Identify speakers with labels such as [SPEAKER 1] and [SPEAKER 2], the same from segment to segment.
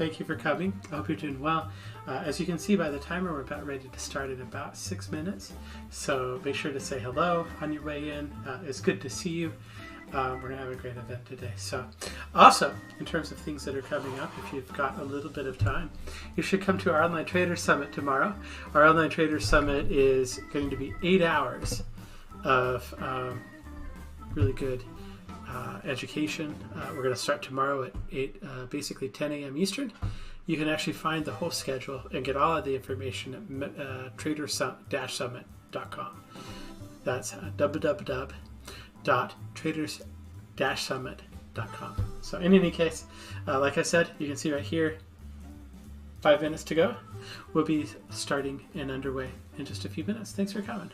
[SPEAKER 1] Thank you for coming. I hope you're doing well. As you can see by the timer, we're about ready to start in about 6 minutes. So make sure to say hello on your way in. It's good to see you. We're going to have a great event today. So also, in terms of things that are coming up, if you've got a little bit of time, you should come to our Online Trader Summit tomorrow. Our Online Trader Summit is going to be 8 hours of really good education. We're going to start tomorrow at basically 10 a.m. Eastern. You can actually find the whole schedule and get all of the information at traders-summit.com. That's www.traders-summit.com. So in any case, like I said, you can see right here, 5 minutes to go. We'll be starting and underway in just a few minutes. Thanks for coming.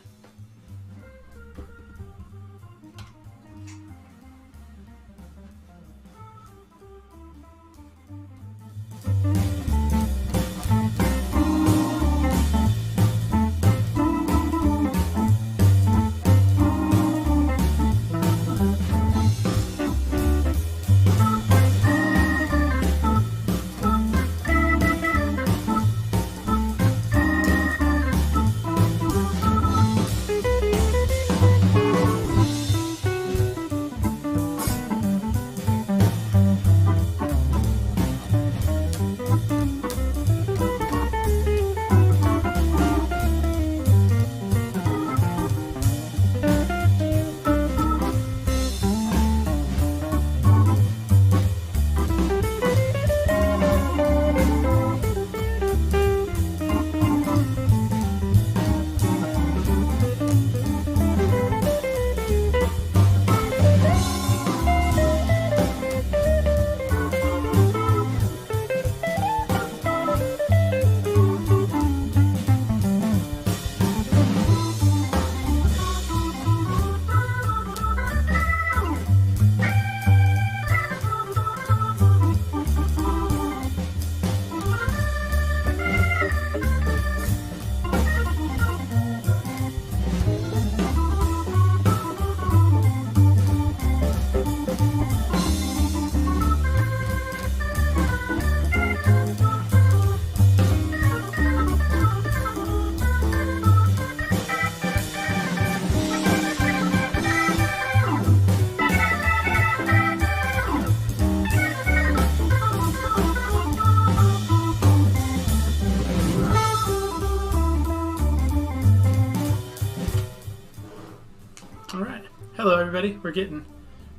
[SPEAKER 1] Hello everybody, we're getting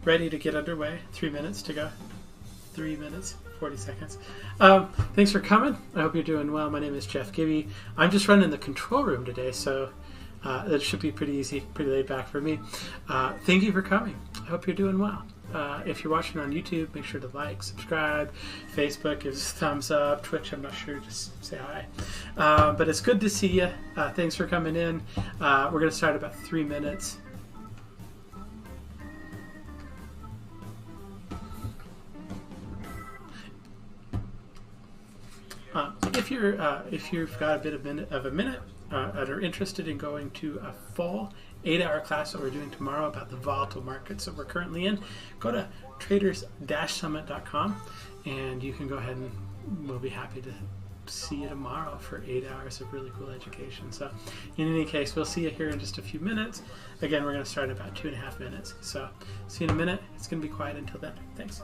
[SPEAKER 1] ready to get underway. 3 minutes to go. 3 minutes, 40 seconds. Thanks for coming. I hope you're doing well. My name is Jeff Gibby. I'm just running the control room today, so that should be pretty easy, pretty laid back for me. Thank you for coming. I hope you're doing well. If you're watching on YouTube, make sure to like, subscribe. Facebook, give us a thumbs up. Twitch, I'm not sure, just say hi. But it's good to see you. Thanks for coming in. We're going to start about 3 minutes. If you've got a bit of a minute and are interested in going to a full 8-hour class that we're doing tomorrow about the volatile markets that we're currently in, go to traders-summit.com and you can go ahead and we'll be happy to see you tomorrow for 8 hours of really cool education. So in any case, we'll see you here in just a few minutes. Again, we're going to start in about 2.5 minutes. So see you in a minute. It's going to be quiet until then. Thanks.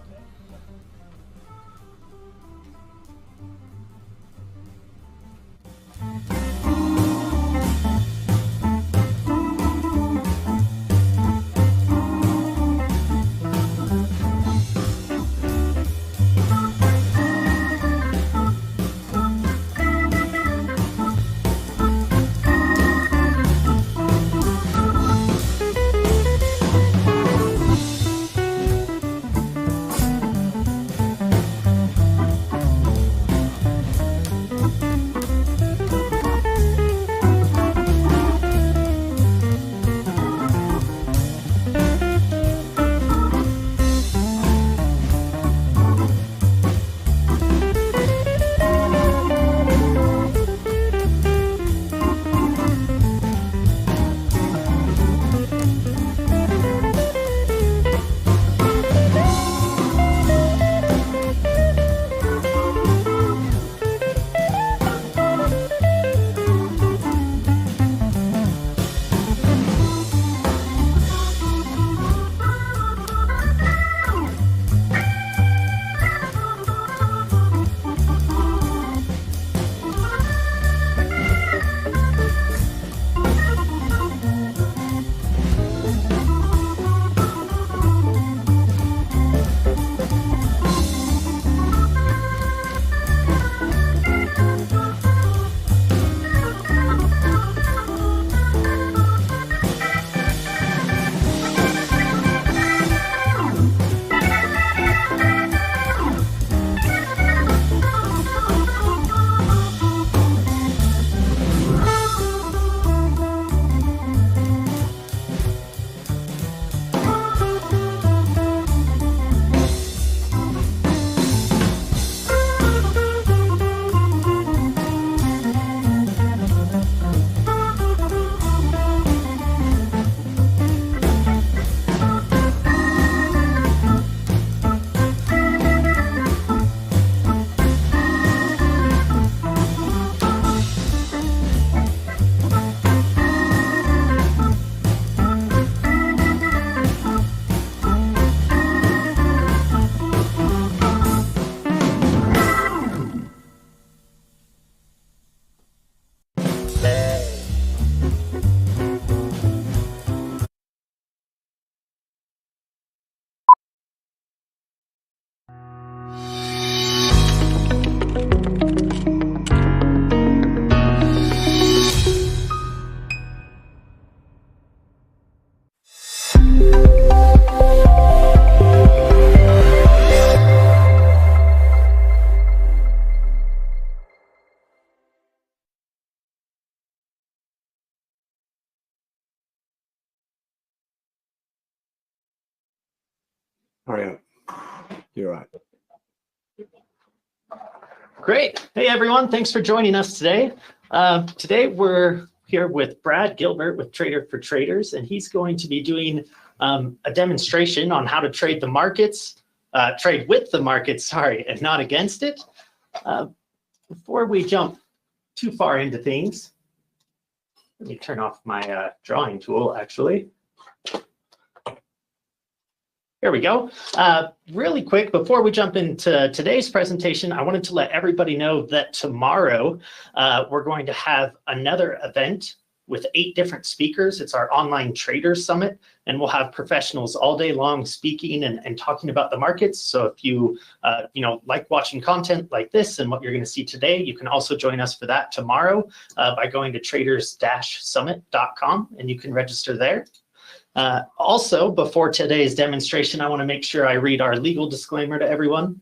[SPEAKER 2] Hurry up. You're right.
[SPEAKER 3] Great. Hey, everyone. Thanks for joining us today. Today, we're here with Brad Gilbert with Trader for Traders, and he's going to be doing a demonstration on how to trade the markets, trade with the market, sorry, and not against it. Before we jump too far into things, let me turn off my drawing tool, actually. Here we go. Really quick, before we jump into today's presentation, I wanted to let everybody know that tomorrow we're going to have another event with 8 different speakers. It's our online traders summit, and we'll have professionals all day long speaking and talking about the markets. So if you like watching content like this and what you're going to see today, you can also join us for that tomorrow by going to traders-summit.com, and you can register there. Also, before today's demonstration, I want to make sure I read our legal disclaimer to everyone.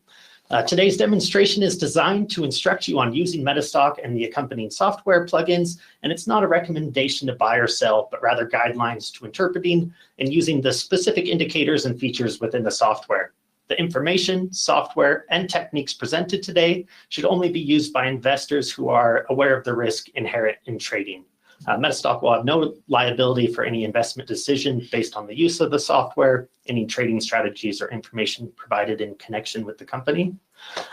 [SPEAKER 3] Today's demonstration is designed to instruct you on using MetaStock and the accompanying software plugins, and it's not a recommendation to buy or sell, but rather guidelines to interpreting and using the specific indicators and features within the software. The information, software, and techniques presented today should only be used by investors who are aware of the risk inherent in trading. MetaStock will have no liability for any investment decision based on the use of the software, any trading strategies or information provided in connection with the company.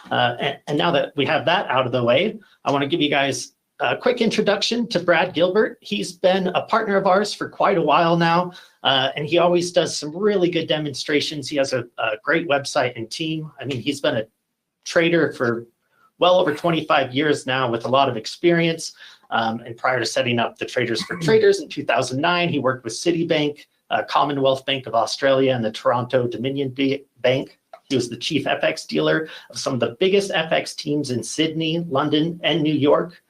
[SPEAKER 3] And now that we have that out of the way, I want to give you guys a quick introduction to Brad Gilbert. He's been a partner of ours for quite a while now, and he always does some really good demonstrations. He has a great website and team. I mean, he's been a trader for well over 25 years now with a lot of experience. And prior to setting up the Traders for Traders in 2009, he worked with Citibank, Commonwealth Bank of Australia, and the Toronto Dominion Bank. He was the chief FX dealer of some of the biggest FX teams in Sydney, London, and New York.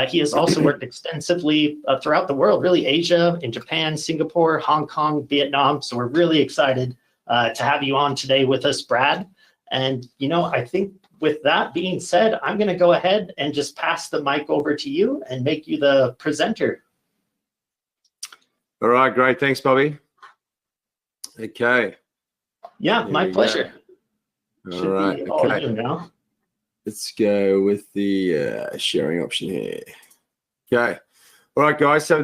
[SPEAKER 3] He has also worked extensively throughout the world, really Asia, in Japan, Singapore, Hong Kong, Vietnam. So we're really excited to have you on today with us, Brad. And, I think with that being said, I'm going to go ahead and just pass the mic over to you and make you the presenter.
[SPEAKER 2] All right, great. Thanks, Bobby. Okay.
[SPEAKER 3] Yeah, my pleasure.
[SPEAKER 2] All right. Okay.
[SPEAKER 3] Now.
[SPEAKER 2] Let's go with the sharing option here. Okay. All right, guys. So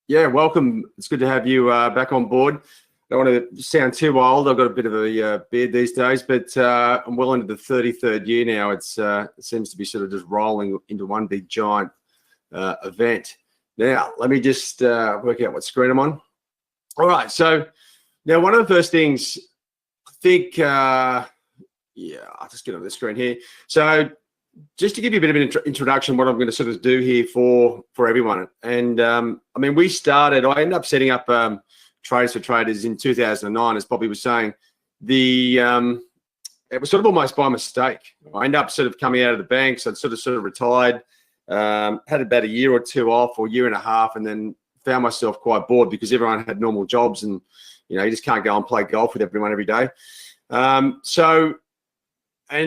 [SPEAKER 2] welcome. It's good to have you back on board. I don't want to sound too old. I've got a bit of a beard these days, but I'm well into the 33rd year now. It seems to be sort of just rolling into one big giant event. Now, let me just work out what screen I'm on. All right. So now one of the first things I think, I'll just get on the screen here. So just to give you a bit of an introduction, what I'm going to sort of do here for everyone. And I ended up setting up Traders for Traders in 2009, as Bobby was saying. It was sort of almost by mistake. I ended up sort of coming out of the bank, so I'd sort of retired, had about a year or two off, or a year and a half, and then found myself quite bored because everyone had normal jobs, and you just can't go and play golf with everyone every day. And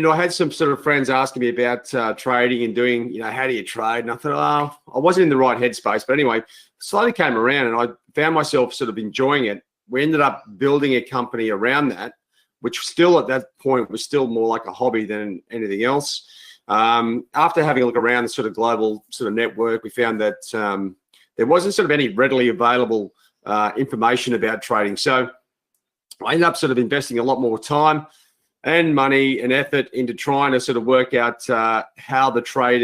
[SPEAKER 2] I had some sort of friends asking me about trading and doing, how do you trade? And I thought, I wasn't in the right headspace. But anyway, slowly came around and I found myself sort of enjoying it. We ended up building a company around that, which still at that point was still more like a hobby than anything else. After having a look around the sort of global sort of network, we found that there wasn't sort of any readily available information about trading. So I ended up sort of investing a lot more time and money and effort into trying to sort of work out how to train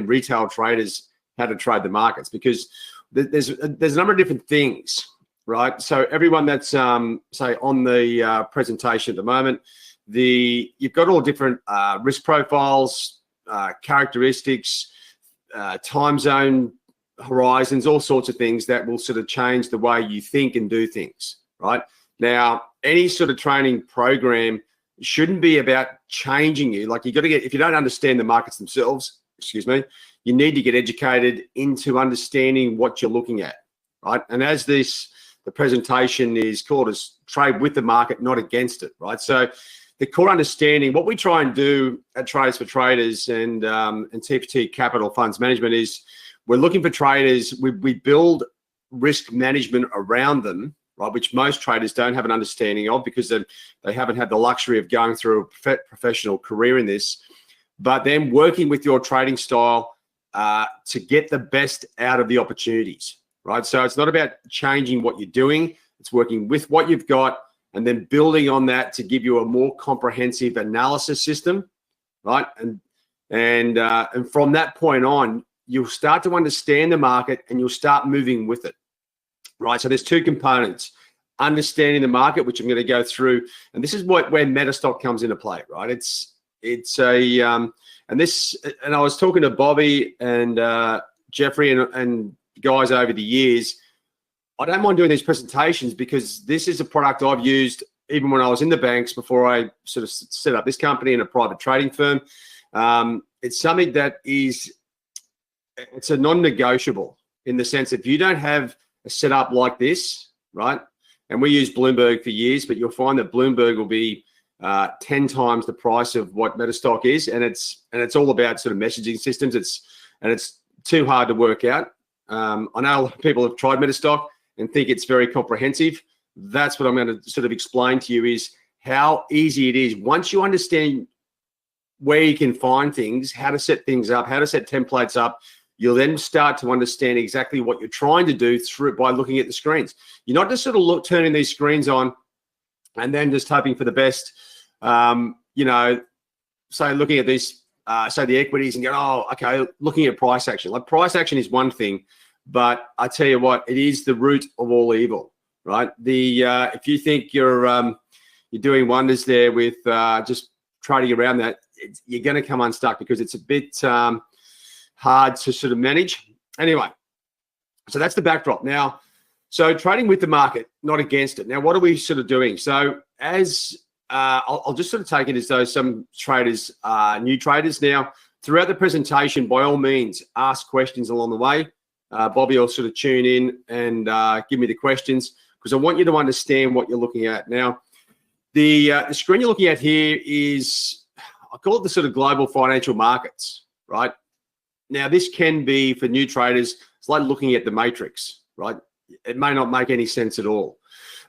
[SPEAKER 2] retail traders how to trade the markets, because there's a number of different things, right? So everyone that's say on the presentation at the moment, you've got all different risk profiles, characteristics, time zone horizons, all sorts of things that will sort of change the way you think and do things, right? Now, any sort of training program shouldn't be about changing you. Like, you got to if you don't understand the markets themselves, you need to get educated into understanding what you're looking at, right? And as the presentation is called, as trade with the market, not against it, right? So the core understanding, what we try and do at Traders for Traders and TFT Capital Funds Management is we're looking for traders. We build risk management around them, right? Which most traders don't have an understanding of because they haven't had the luxury of going through a professional career in this. But then working with your trading style to get the best out of the opportunities, right? So it's not about changing what you're doing. It's working with what you've got and then building on that to give you a more comprehensive analysis system, right? And from that point on, you'll start to understand the market and you'll start moving with it, right? So there's two components: understanding the market, which I'm going to go through, and this is where MetaStock comes into play, right? And I was talking to Bobby and Jeffrey and guys over the years. I don't mind doing these presentations because this is a product I've used even when I was in the banks before I sort of set up this company in a private trading firm. It's something that it's a non-negotiable in the sense if you don't have a setup like this, right? And we use Bloomberg for years, but you'll find that Bloomberg will be 10 times the price of what MetaStock is, and it's all about sort of messaging systems. It's too hard to work out. I know a lot of people have tried MetaStock and think it's very comprehensive. That's what I'm going to sort of explain to you is how easy it is once you understand where you can find things, how to set things up, how to set templates up. You'll then start to understand exactly what you're trying to do by looking at the screens. You're not just sort of turning these screens on and then just hoping for the best. Say looking at these, say the equities and go, oh, okay, looking at price action. Like price action is one thing, but I tell you what, it is the root of all evil, right? If you think you're doing wonders there with just trading around that, you're going to come unstuck because it's a bit hard to sort of manage. Anyway, so that's the backdrop. Now, so trading with the market, not against it. Now, what are we sort of doing? So as I'll just sort of take it as though some traders are new traders. Now, throughout the presentation, by all means, ask questions along the way. Bobby will sort of tune in and give me the questions because I want you to understand what you're looking at. Now, the screen you're looking at here is, I call it the sort of global financial markets, right? Now, this can be, for new traders, it's like looking at the matrix, right? It may not make any sense at all.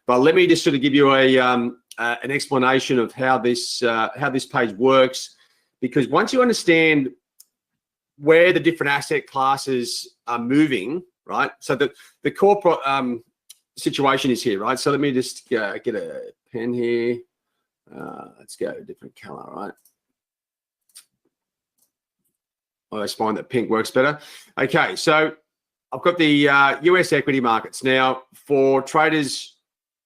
[SPEAKER 2] But let me just sort of give you an explanation of how this page works, because once you understand where the different asset classes are moving, right? So the core situation is here, right? So let me just get a pen here. Let's go a different color, right? I always find that pink works better. Okay, so I've got the US equity markets. Now, for traders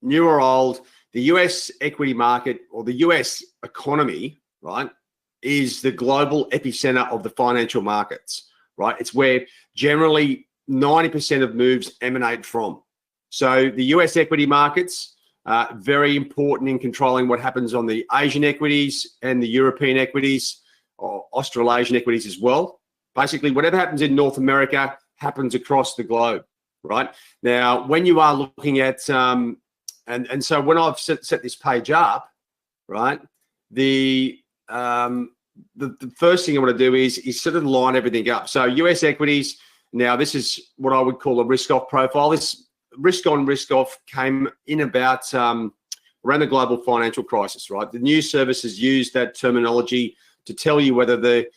[SPEAKER 2] new or old, the US equity market or the US economy, right, is the global epicenter of the financial markets, right? It's where generally 90% of moves emanate from. So the US equity markets are very important in controlling what happens on the Asian equities and the European equities, or Australasian equities as well. Basically, whatever happens in North America happens across the globe, right? Now, when you are looking at, and so when I've set this page up, right, the first thing I want to do is sort of line everything up. So US equities, now this is what I would call a risk-off profile. This risk-on, risk-off came in about around the global financial crisis, right? The news services used that terminology to tell you whether the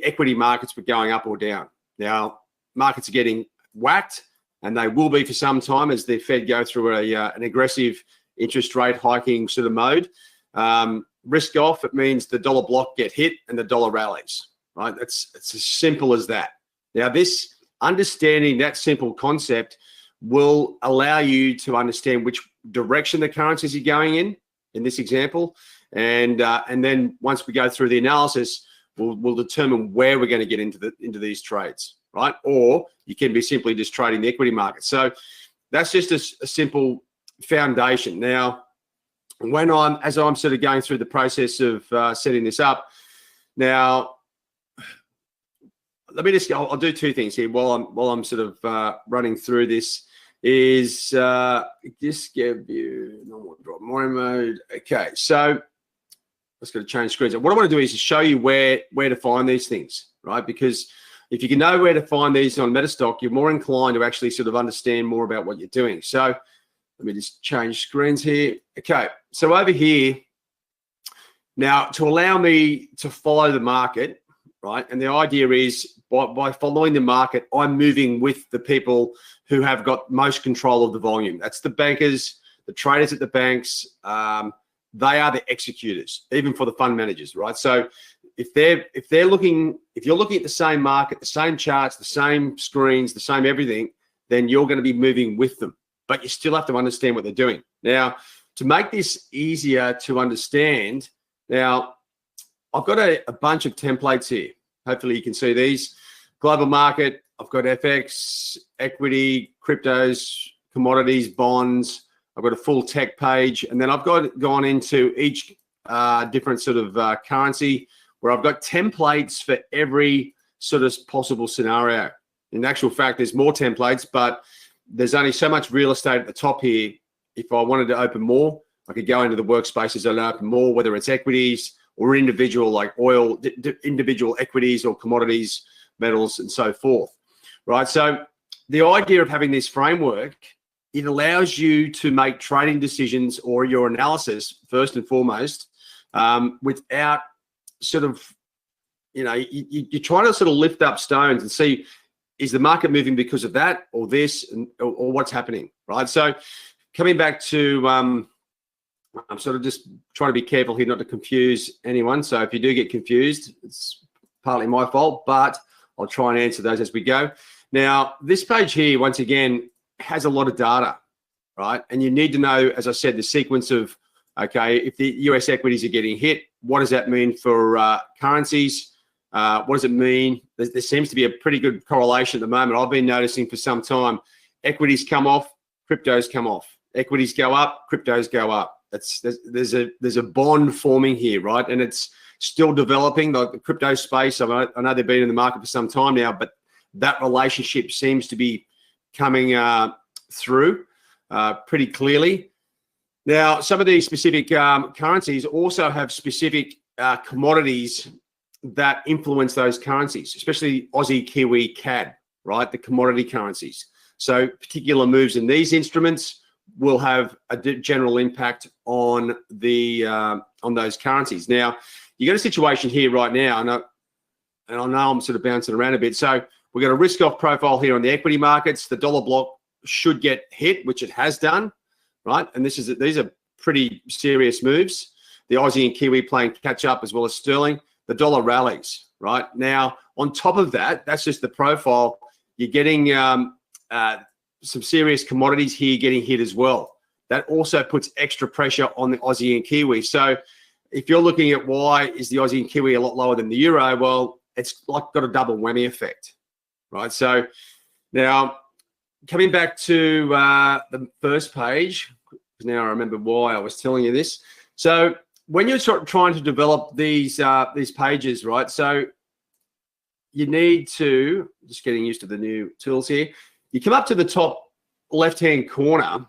[SPEAKER 2] equity markets were going up or down. Now, markets are getting whacked, and they will be for some time as the Fed go through an aggressive interest rate hiking sort of mode. Risk off, it means the dollar block get hit and the dollar rallies, right? It's as simple as that. Now, this understanding that simple concept will allow you to understand which direction the currencies are going in this example. And then once we go through the analysis, we'll determine where we're going to get into these trades, right? Or you can be simply just trading the equity market. So that's just a simple foundation. Now, as I'm sort of going through the process of setting this up, now let me I'll do two things here while I'm sort of running through this. Is just give you normal drop morning mode. Okay, so let's go to change screens. And what I want to do is show you where to find these things, right? Because if you can know where to find these on MetaStock, you're more inclined to actually sort of understand more about what you're doing. So let me just change screens here. Okay, so over here, now to allow me to follow the market, right? And the idea is by following the market, I'm moving with the people who have got most control of the volume. That's the bankers, the traders at the banks. They are the executors, even for the fund managers, right? So if you're looking at the same market, the same charts, the same screens, the same everything, then you're going to be moving with them. But you still have to understand what they're doing. Now, to make this easier to understand, now I've got a bunch of templates here. Hopefully you can see these. Global market, I've got FX, equity, cryptos, commodities, bonds. I've got a full tech page, and then I've gone into each different sort of currency where I've got templates for every sort of possible scenario. In actual fact, there's more templates, but there's only so much real estate at the top here. If I wanted to open more, I could go into the workspaces and open more, whether it's equities or individual like oil, individual equities or commodities, metals, and so forth, right? So the idea of having this framework, it allows you to make trading decisions or your analysis first and foremost without sort of, you're trying to sort of lift up stones and see, is the market moving because of that or this or what's happening, right? So coming back to, I'm sort of just trying to be careful here not to confuse anyone. So if you do get confused, it's partly my fault, but I'll try and answer those as we go. Now, this page here, once again, has a lot of data, right? And you need to know, as I said, the sequence of, okay, if the US equities are getting hit, what does that mean for currencies? What does it mean? There seems to be a pretty good correlation at the moment. I've been noticing for some time, equities come off, cryptos come off. Equities go up, cryptos go up. There's a bond forming here, right? And it's still developing. The crypto space, I know they've been in the market for some time now, but that relationship seems to be coming through pretty clearly. Now, some of these specific currencies also have specific commodities that influence those currencies, especially Aussie, Kiwi, CAD, right? The commodity currencies. So particular moves in these instruments will have a general impact on the on those currencies. Now, you got a situation here right now, and I know I'm sort of bouncing around a bit. So we've got a risk-off profile here on the equity markets. The dollar block should get hit, which it has done, right? And these are pretty serious moves. The Aussie and Kiwi playing catch up as well as sterling. The dollar rallies, right? Now, on top of that, that's just the profile. You're getting some serious commodities here getting hit as well. That also puts extra pressure on the Aussie and Kiwi. So if you're looking at why is the Aussie and Kiwi a lot lower than the euro, well, it's like got a double whammy effect, right? So now coming back to the first page, because now I remember why I was telling you this. So when you're trying to develop these pages, right? So you need to, just getting used to the new tools here. You come up to the top left-hand corner,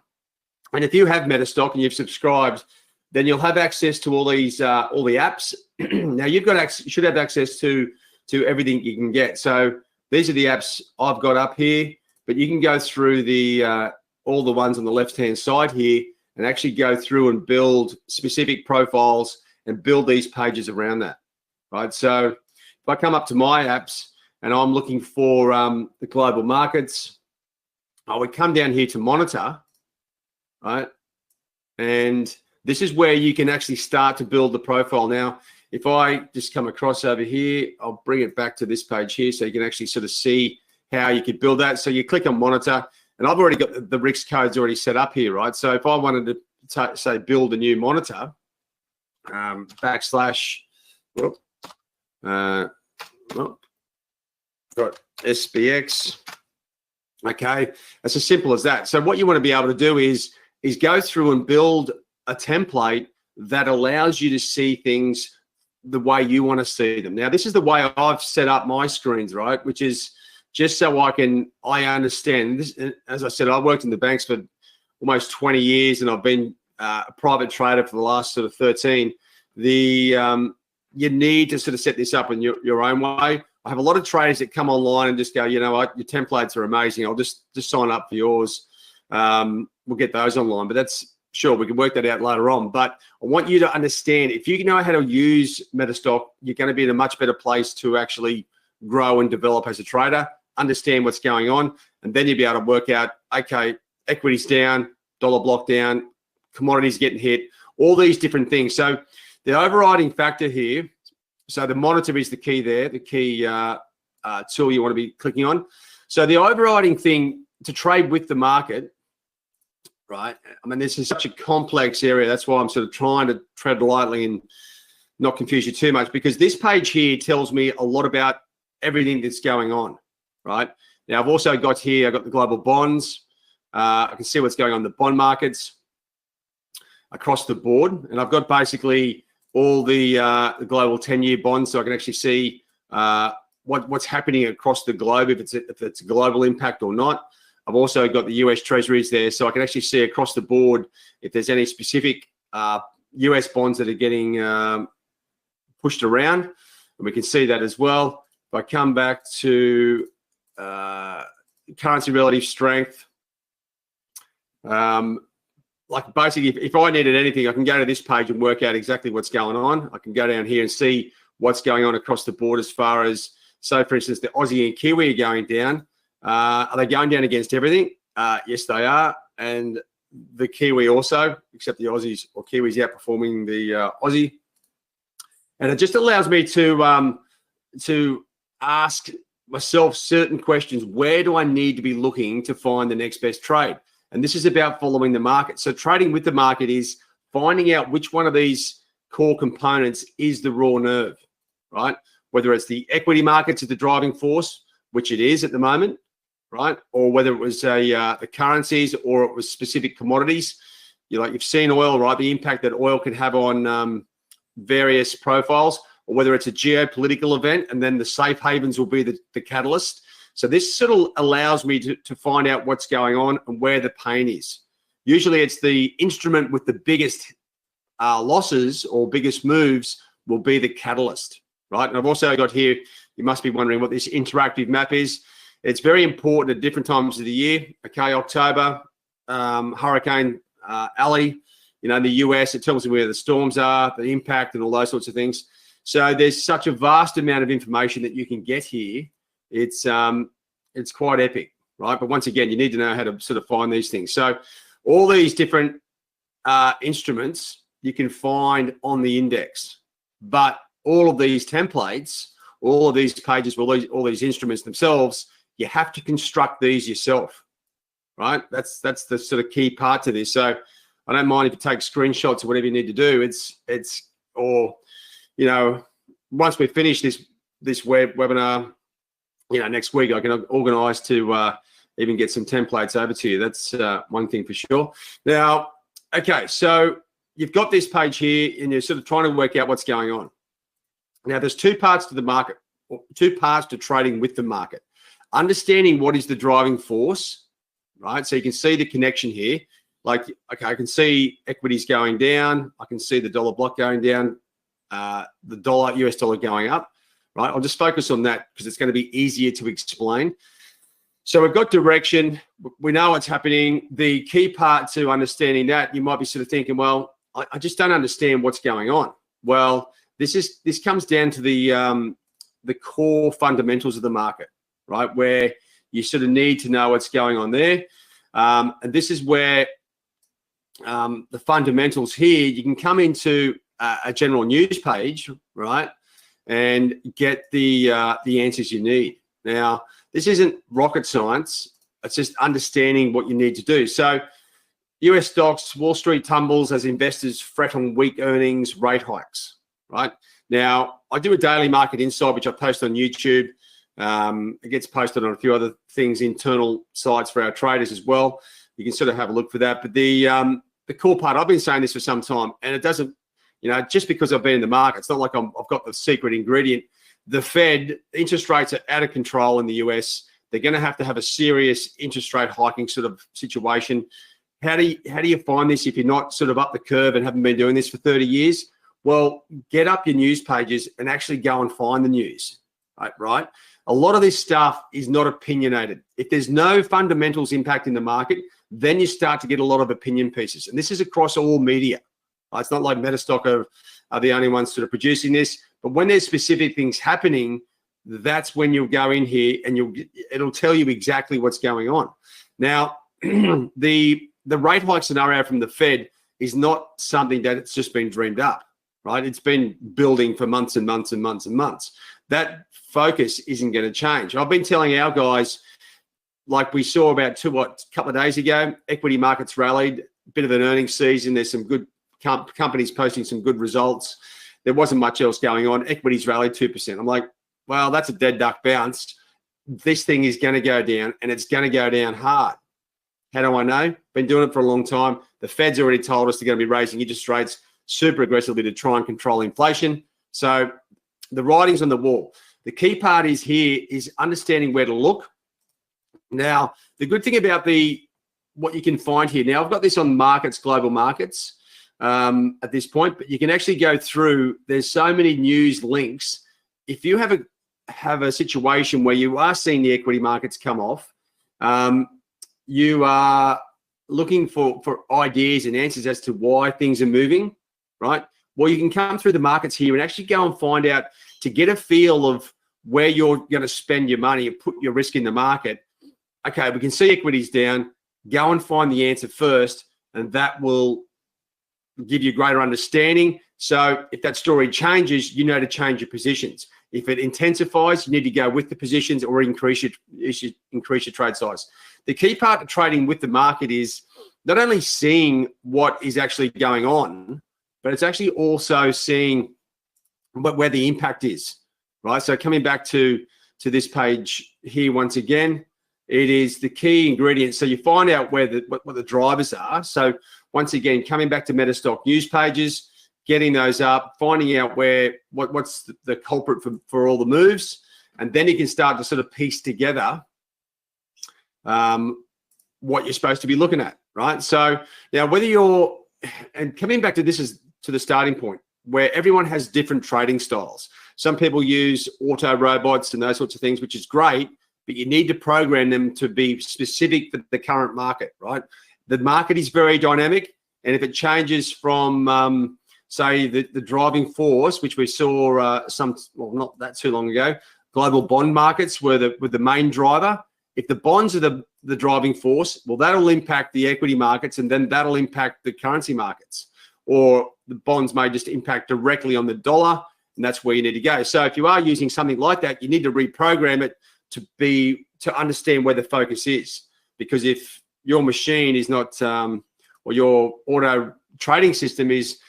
[SPEAKER 2] and if you have MetaStock and you've subscribed, then you'll have access to all these all the apps. Now you should have access to everything you can get. So these are the apps I've got up here, but you can go through the all the ones on the left-hand side here and actually go through and build specific profiles and build these pages around that, right? So if I come up to my apps and I'm looking for the global markets, I would come down here to monitor, right? And this is where you can actually start to build the profile. Now, if I just come across over here, I'll bring it back to this page here so you can actually sort of see how you could build that. So you click on monitor, and I've already got the RICS codes already set up here, right? So if I wanted to say build a new monitor, backslash, got SBX. Okay, it's as simple as that. So what you want to be able to do is go through and build a template that allows you to see things the way you want to see them. Now, this is the way I've set up my screens, right? Which is just so I understand this. As I said, I worked in the banks for almost 20 years, and I've been a private trader for the last sort of 13. You need to sort of set this up in your own way. I have a lot of traders that come online and just go, you know what, your templates are amazing. I'll just sign up for yours. we'll get those online, but that's sure, we can work that out later on. But I want you to understand, if you know how to use MetaStock, you're going to be in a much better place to actually grow and develop as a trader, understand what's going on, and then you'll be able to work out, okay, equities down, dollar block down, commodities getting hit, all these different things. So the overriding factor here, so the monitor is the key there, the key tool you want to be clicking on. So the overriding thing to trade with the market, right? I mean, this is such a complex area. That's why I'm sort of trying to tread lightly and not confuse you too much, because this page here tells me a lot about everything that's going on, right? Now, I've also got here, I've got the global bonds. I can see what's going on in the bond markets across the board. And I've got basically all the global 10-year bonds, so I can actually see what's happening across the globe, if it's a global impact or not. I've also got the US Treasuries there, so I can actually see across the board if there's any specific US bonds that are getting pushed around, and we can see that as well. If I come back to currency relative strength, like basically if I needed anything, I can go to this page and work out exactly what's going on. I can go down here and see what's going on across the board as far as, so for instance, the Aussie and Kiwi are going down. Are they going down against everything? Yes, they are. And the Kiwi also, except the Aussies or Kiwis outperforming the Aussie. And it just allows me to ask myself certain questions. Where do I need to be looking to find the next best trade? And this is about following the market. So trading with the market is finding out which one of these core components is the raw nerve, right? Whether it's the equity markets as the driving force, which it is at the moment, right? Or whether it was the currencies or it was specific commodities. You've seen oil, right? The impact that oil can have on various profiles, or whether it's a geopolitical event, and then the safe havens will be the catalyst. So this sort of allows me to find out what's going on and where the pain is. Usually it's the instrument with the biggest losses or biggest moves will be the catalyst, right? And I've also got here, you must be wondering what this interactive map is. It's very important at different times of the year. Okay, October, Hurricane Alley, in the US, it tells me where the storms are, the impact and all those sorts of things. So there's such a vast amount of information that you can get here. It's quite epic, right? But once again, you need to know how to sort of find these things. So all these different instruments you can find on the index, but all of these templates, all of these pages, all these instruments themselves, you have to construct these yourself, right? That's the sort of key part to this. So I don't mind if you take screenshots or whatever you need to do. Once we finish this webinar, next week I can organise to even get some templates over to you. That's one thing for sure. Now, okay, so you've got this page here and you're sort of trying to work out what's going on. Now, there's two parts to the market, two parts to trading with the market. Understanding what is the driving force, right? So you can see the connection here. Like, okay, I can see equities going down. I can see the dollar block going down, the US dollar going up. Right, I'll just focus on that because it's going to be easier to explain. So we've got direction. We know what's happening. The key part to understanding that, you might be sort of thinking, well, I just don't understand what's going on. Well, this comes down to the core fundamentals of the market, right? Where you sort of need to know what's going on there. And this is where the fundamentals here, you can come into a general news page, right? And get the answers you need. Now, this isn't rocket science. It's just understanding what you need to do. So US stocks, Wall Street tumbles as investors fret on weak earnings, rate hikes, right? Now, I do a daily market insight, which I post on YouTube. It gets posted on a few other things, internal sites for our traders as well. You can sort of have a look for that. But the core part, I've been saying this for some time, and it doesn't, just because I've been in the market, it's not like I've got the secret ingredient. The Fed, interest rates are out of control in the US. They're going to have a serious interest rate hiking sort of situation. How do you find this if you're not sort of up the curve and haven't been doing this for 30 years? Well, get up your news pages and actually go and find the news, right? A lot of this stuff is not opinionated. If there's no fundamentals impact in the market, then you start to get a lot of opinion pieces. And this is across all media. It's not like MetaStock are the only ones that are producing this, but when there's specific things happening, that's when you'll go in here and it'll tell you exactly what's going on. Now, the rate hike scenario from the Fed is not something that it's just been dreamed up, right? It's been building for months and months and months and months. That focus isn't going to change. I've been telling our guys, like we saw about a couple of days ago, equity markets rallied, a bit of an earnings season. There's some good companies posting some good results. There wasn't much else going on. Equities rallied 2%. I'm like, well, that's a dead duck bounce. This thing is going to go down, and it's going to go down hard. How do I know? Been doing it for a long time. The Fed's already told us they're going to be raising interest rates super aggressively to try and control inflation. So the writing's on the wall. The key part is here is understanding where to look. Now, the good thing about what you can find here, now I've got this on markets, global markets at this point, but you can actually go through, there's so many news links. If you have a situation where you are seeing the equity markets come off, you are looking for ideas and answers as to why things are moving, right? Well, you can come through the markets here and actually go and find out to get a feel of where you're going to spend your money and put your risk in the market. Okay, we can see equities down. Go and find the answer first, and that will give you greater understanding. So if that story changes, you know to change your positions. If it intensifies, you need to go with the positions or increase your trade size. The key part of trading with the market is not only seeing what is actually going on, but it's actually also seeing where the impact is, right? So coming back to this page here once again, it is the key ingredient. So you find out what the drivers are. So once again, coming back to MetaStock news pages, getting those up, finding out what's the culprit for all the moves, and then you can start to sort of piece together what you're supposed to be looking at, right? So now and coming back to this is to the starting point where everyone has different trading styles. Some people use auto robots and those sorts of things, which is great, but you need to program them to be specific for the current market, right? The market is very dynamic, and if it changes from say the driving force, which we saw not that too long ago, global bond markets were the main driver. If the bonds are the driving force, well, that'll impact the equity markets, and then that'll impact the currency markets. Or the bonds may just impact directly on the dollar, and that's where you need to go. So if you are using something like that, you need to reprogram it to understand where the focus is. Because if your machine is not, or your auto trading system is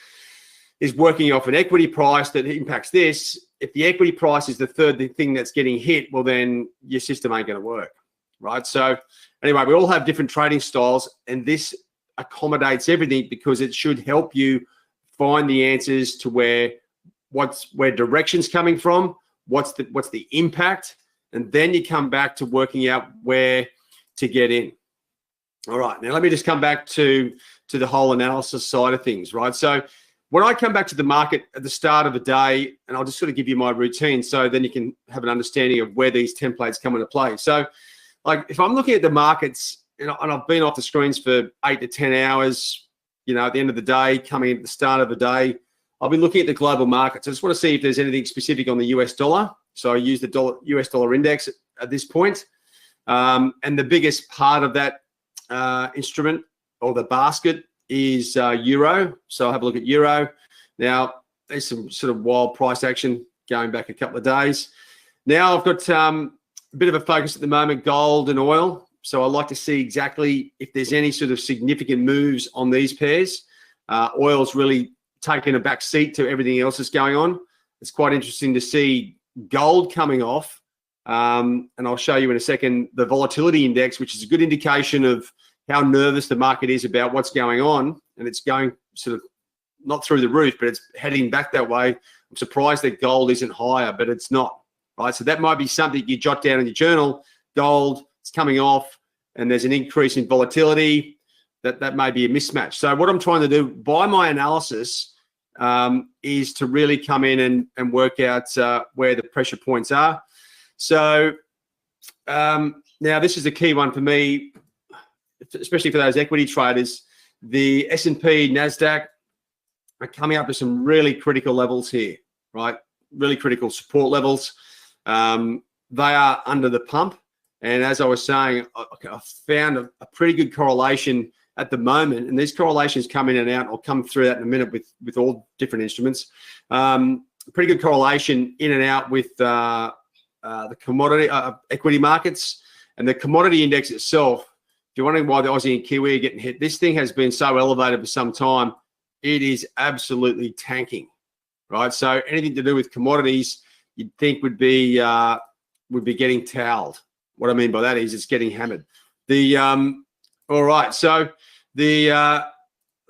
[SPEAKER 2] working off an equity price that impacts this, if the equity price is the third thing that's getting hit, well, then your system ain't going to work, right? So anyway, we all have different trading styles, and this accommodates everything because it should help you find the answers to where direction's coming from, what's the impact, and then you come back to working out where to get in. All right, now let me just come back to the whole analysis side of things, right? So when I come back to the market at the start of a day, and I'll just sort of give you my routine so then you can have an understanding of where these templates come into play. So like if I'm looking at the markets, and I've been off the screens for 8 to 10 hours, at the end of the day, coming at the start of the day, I'll be looking at the global markets. I just want to see if there's anything specific on the US dollar. So I use the US dollar index at this point. And the biggest part of that instrument or the basket is euro. So I'll have a look at euro. Now, there's some sort of wild price action going back a couple of days. Now I've got a bit of a focus at the moment, gold and oil. So I like to see exactly if there's any sort of significant moves on these pairs. Oil's really taken a back seat to everything else that's going on. It's quite interesting to see gold coming off. And I'll show you in a second the volatility index, which is a good indication of how nervous the market is about what's going on. And it's going sort of not through the roof, but it's heading back that way. I'm surprised that gold isn't higher, but it's not, right? So that might be something you jot down in your journal. Gold, it's coming off, and there's an increase in volatility. That may be a mismatch. So what I'm trying to do by my analysis is to really come in and work out where the pressure points are. So now this is the key one for me. especially for those equity traders, the S&P, NASDAQ are coming up to some really critical levels here, right? Really critical support levels. They are under the pump. And as I was saying, I found a pretty good correlation at the moment. And these correlations come in and out. I'll come through that in a minute with all different instruments. Pretty good correlation in and out with the commodity equity markets. And the commodity index itself, if you're wondering why the Aussie and Kiwi are getting hit, this thing has been so elevated for some time. It is absolutely tanking, right? So anything to do with commodities, you'd think would be getting toweled. What I mean by that is it's getting hammered. All right, so let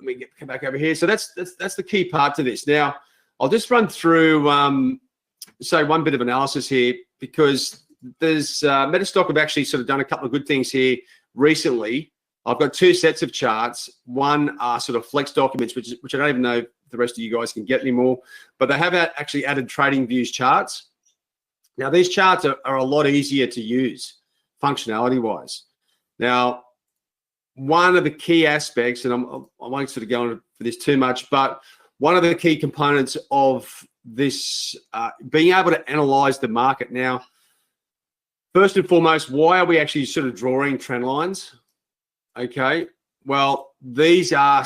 [SPEAKER 2] me come back over here. So that's the key part to this. Now, I'll just run through say one bit of analysis here, because there's MetaStock have actually sort of done a couple of good things here recently. I've got two sets of charts. One are sort of flex documents, which I don't even know if the rest of you guys can get anymore, but they have actually added trading views charts. Now, these charts are a lot easier to use functionality-wise. Now, one of the key aspects, and I won't sort of go into this too much, but one of the key components of this, being able to analyze the market. Now, first and foremost, why are we actually sort of drawing trend lines? Okay, well, these are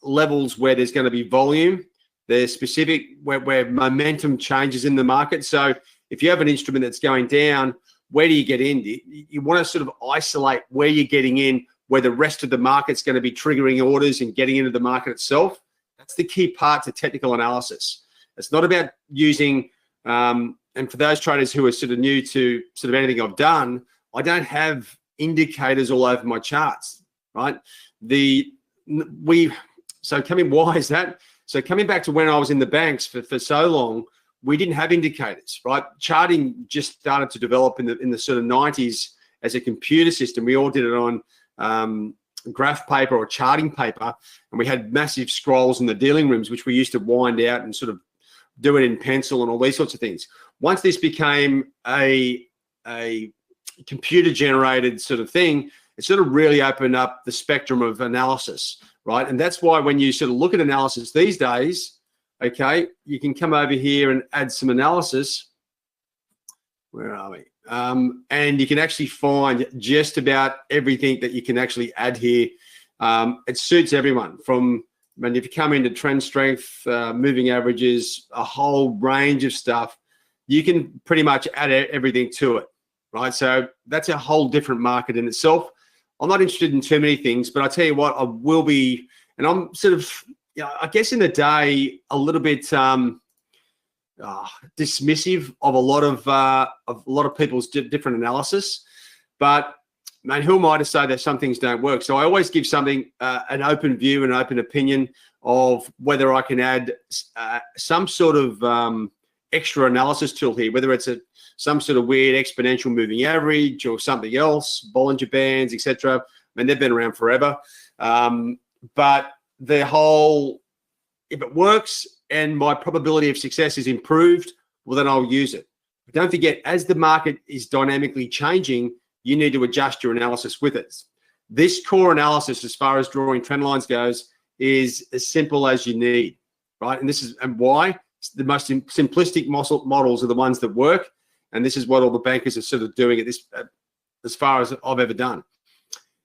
[SPEAKER 2] levels where there's going to be volume. There's specific where momentum changes in the market. So if you have an instrument that's going down, where do you get in? You want to sort of isolate where you're getting in, where the rest of the market's going to be triggering orders and getting into the market itself. That's the key part to technical analysis. It's not about using, and for those traders who are sort of new to sort of anything I've done, I don't have indicators all over my charts, right? Why is that? So coming back to when I was in the banks for so long, we didn't have indicators, right? Charting just started to develop in the sort of 90s as a computer system. We all did it on graph paper or charting paper, and we had massive scrolls in the dealing rooms, which we used to wind out and sort of do it in pencil and all these sorts of things. Once this became a computer-generated sort of thing, it sort of really opened up the spectrum of analysis, right? And that's why when you sort of look at analysis these days, okay, you can come over here and add some analysis. Where are we? And you can actually find just about everything that you can actually add here. It suits everyone if you come into trend strength, moving averages, a whole range of stuff, you can pretty much add everything to it, right? So that's a whole different market in itself. I'm not interested in too many things, but I tell you what, I will be, and I'm sort of, I guess in the day, a little bit dismissive of a lot of people's different analysis. But man, who am I to say that some things don't work? So I always give something an open view and an open opinion of whether I can add some sort of extra analysis tool here, whether it's some sort of weird exponential moving average or something else, Bollinger Bands, etc. I mean, they've been around forever. But the whole, if it works and my probability of success is improved, well, then I'll use it. But don't forget, as the market is dynamically changing, you need to adjust your analysis with it. This core analysis, as far as drawing trend lines goes, is as simple as you need, right? And why? The most simplistic models are the ones that work. And this is what all the bankers are sort of doing at this, as far as I've ever done.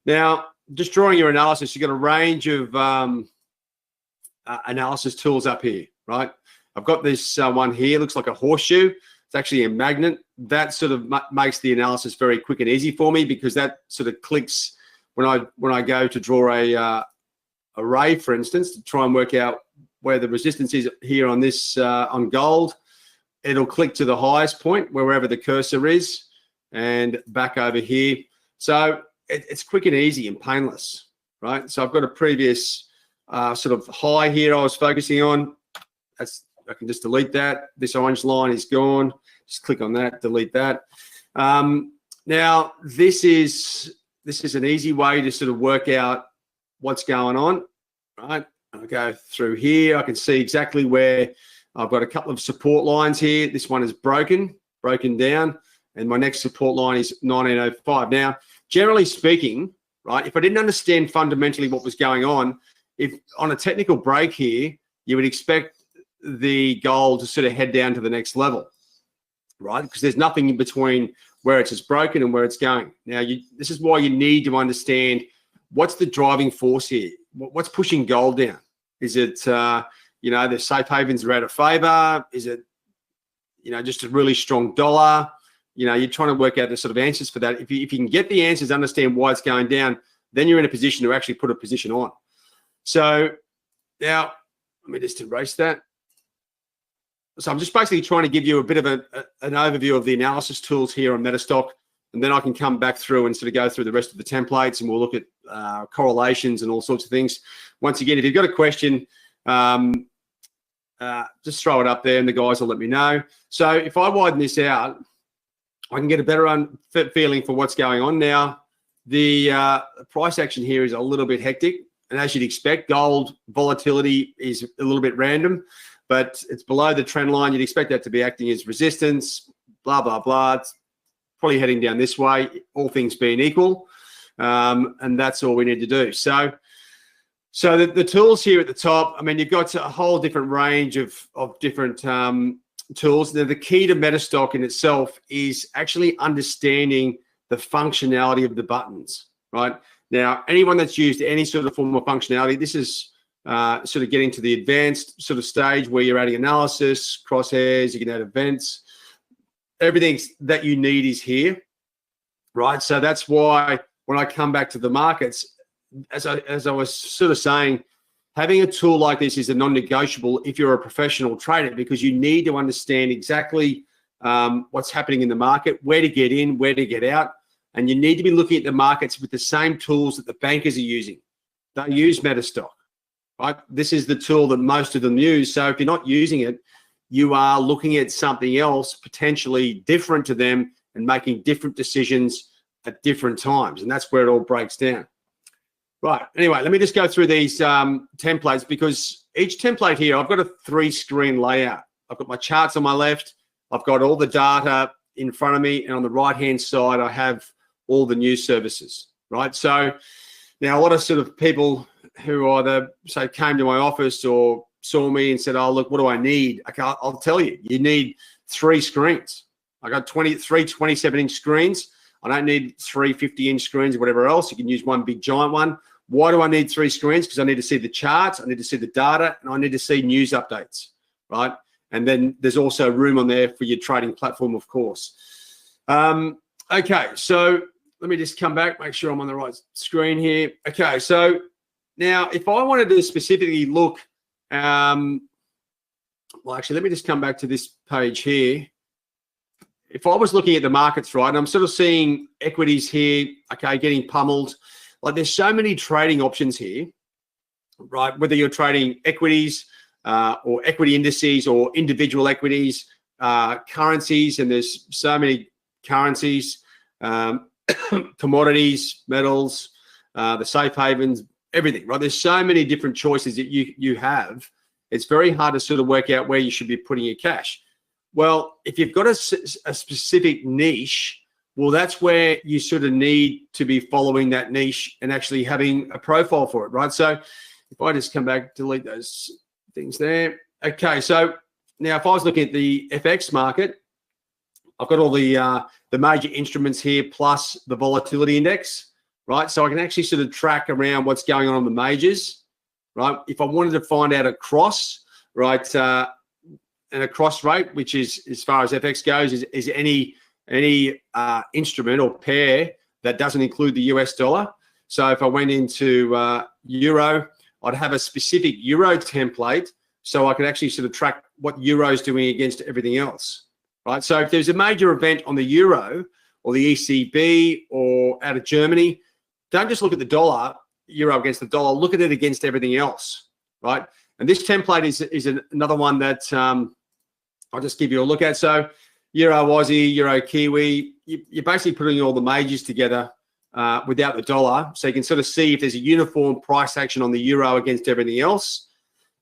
[SPEAKER 2] Now, just drawing your analysis, you've got a range of analysis tools up here, right? I've got this one here, looks like a horseshoe. It's actually a magnet. That sort of makes the analysis very quick and easy for me, because that sort of clicks when I go to draw a array, for instance, to try and work out where the resistance is here on this on gold. It'll click to the highest point wherever the cursor is and back over here. So it's quick and easy and painless, right? So I've got a previous sort of high here I was focusing on. I can just delete that. This orange line is gone. Just click on that, delete that. Now this is an easy way to sort of work out what's going on, right? I'll go through here. I can see exactly where I've got a couple of support lines here. This one is broken down, and my next support line is 1905. Now, generally speaking, right? If I didn't understand fundamentally what was going on, if on a technical break here, you would expect the gold to sort of head down to the next level, right? Because there's nothing in between where it's just broken and where it's going. Now, this is why you need to understand what's the driving force here. What's pushing gold down? Is it, the safe havens are out of favor? Is it, just a really strong dollar? You're trying to work out the sort of answers for that. If you can get the answers, understand why it's going down, then you're in a position to actually put a position on. So now, let me just erase that. So I'm just basically trying to give you a bit of an overview of the analysis tools here on MetaStock, and then I can come back through and sort of go through the rest of the templates, and we'll look at correlations and all sorts of things. Once again, if you've got a question, just throw it up there and the guys will let me know. So if I widen this out, I can get a better feeling for what's going on now. The price action here is a little bit hectic, and as you'd expect, gold volatility is a little bit random, but it's below the trend line. You'd expect that to be acting as resistance, blah, blah, blah. It's probably heading down this way, all things being equal, and that's all we need to do. So the tools here at the top, I mean, you've got a whole different range of different tools. Now, the key to MetaStock in itself is actually understanding the functionality of the buttons, right? Now, anyone that's used any sort of form of functionality, this is sort of getting to the advanced sort of stage where you're adding analysis, crosshairs, you can add events. Everything that you need is here, right? So that's why when I come back to the markets, as I was sort of saying, having a tool like this is a non-negotiable if you're a professional trader, because you need to understand exactly what's happening in the market, where to get in, where to get out, and you need to be looking at the markets with the same tools that the bankers are using. They use MetaStock, right? This is the tool that most of them use. So if you're not using it, you are looking at something else potentially different to them and making different decisions at different times, and that's where it all breaks down. Right, anyway, let me just go through these templates, because each template here, I've got a 3-screen layout. I've got my charts on my left, I've got all the data in front of me, and on the right-hand side, I have all the news services, right? So now a lot of sort of people who either, say, came to my office or saw me and said, oh, look, what do I need? Okay, I'll tell you, you need 3 screens. I got 3 27-inch screens. I don't need 3 50-inch screens or whatever else. You can use one big giant one. Why do I need 3 screens? Because I need to see the charts, I need to see the data, and I need to see news updates, right? And then there's also room on there for your trading platform, of course. Okay, so let me just come back, make sure I'm on the right screen here. Okay, so now if I wanted to specifically look, well, actually, let me just come back to this page here. If I was looking at the markets, right, and I'm sort of seeing equities here, okay, getting pummeled. Like, there's so many trading options here, right? Whether you're trading equities or equity indices or individual equities, currencies, and there's so many currencies, commodities, metals, the safe havens, everything, right? There's so many different choices that you have. It's very hard to sort of work out where you should be putting your cash. Well, if you've got a specific niche, well, that's where you sort of need to be following that niche and actually having a profile for it, right? So if I just come back, delete those things there. Okay, so now if I was looking at the FX market, I've got all the major instruments here plus the volatility index, right? So I can actually sort of track around what's going on the majors, right? If I wanted to find out a cross, right, and a cross rate, which is, as far as FX goes, is any instrument or pair that doesn't include the US dollar. So if I went into euro, I'd have a specific euro template, so I could actually sort of track what euro is doing against everything else, right? So if there's a major event on the euro or the ECB or out of Germany, don't just look at the dollar, euro against the dollar, look at it against everything else, right? And this template is another one that I'll just give you a look at. So Euro Aussie, Euro Kiwi, you're basically putting all the majors together without the dollar. So you can sort of see if there's a uniform price action on the euro against everything else.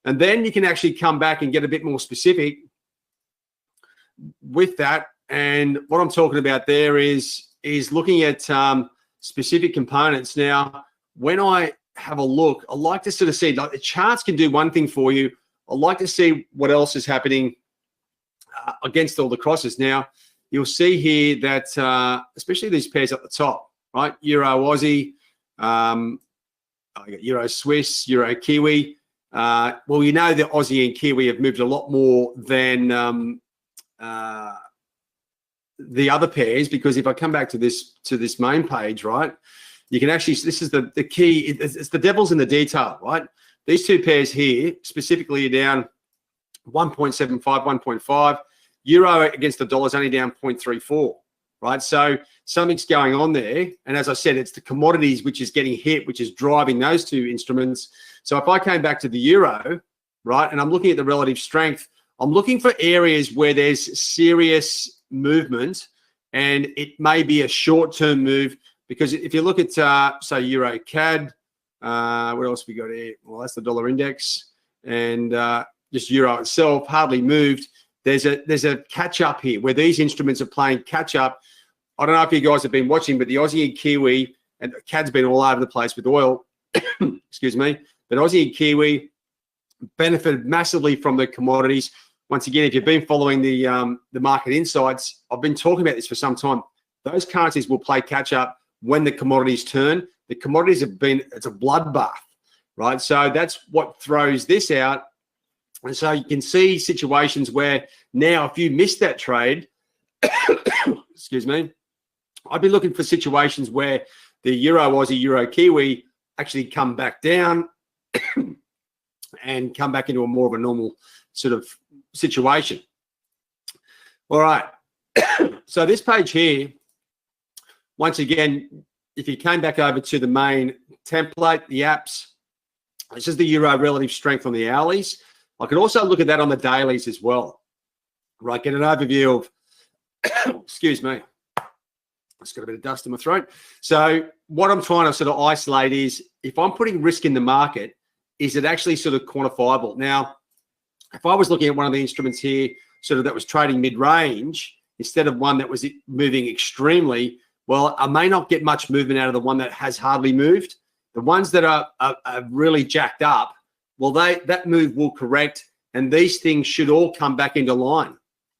[SPEAKER 2] And then you can actually come back and get a bit more specific with that. And what I'm talking about there is looking at specific components. Now, when I have a look, I like to sort of see, like, the charts can do one thing for you. I like to see what else is happening against all the crosses. Now, you'll see here that, especially these pairs at the top, right? Euro Aussie, I got Euro Swiss, Euro Kiwi. Well, you know, the Aussie and Kiwi have moved a lot more than the other pairs, because if I come back to this main page, right, you can actually, this is the key, it's the devil's in the detail, right? These two pairs here specifically are down 1.75, 1.5. Euro against the dollar is only down 0.34, right? So something's going on there. And as I said, it's the commodities which is getting hit, which is driving those two instruments. So if I came back to the euro, right, and I'm looking at the relative strength, I'm looking for areas where there's serious movement, and it may be a short-term move, because if you look at, say, Euro CAD, what else we got here? Well, that's the dollar index, and just euro itself hardly moved. There's a catch-up here where these instruments are playing catch-up. I don't know if you guys have been watching, but the Aussie and Kiwi, and CAD's been all over the place with oil, excuse me, but Aussie and Kiwi benefited massively from the commodities. Once again, if you've been following the market insights, I've been talking about this for some time. Those currencies will play catch-up when the commodities turn. The commodities have been, it's a bloodbath, right? So that's what throws this out. And so you can see situations where now, if you miss that trade, excuse me, I'd be looking for situations where the Euro Aussie, Euro Kiwi actually come back down and come back into a more of a normal sort of situation. All right. So this page here, once again, if you came back over to the main template, the apps, this is the euro relative strength on the hourlies. I could also look at that on the dailies as well, right? Get an overview of, excuse me, just got a bit of dust in my throat. So what I'm trying to sort of isolate is, if I'm putting risk in the market, is it actually sort of quantifiable? Now, if I was looking at one of the instruments here, sort of that was trading mid-range, instead of one that was moving extremely, well, I may not get much movement out of the one that has hardly moved. The ones that are really jacked up, well, that move will correct, and these things should all come back into line,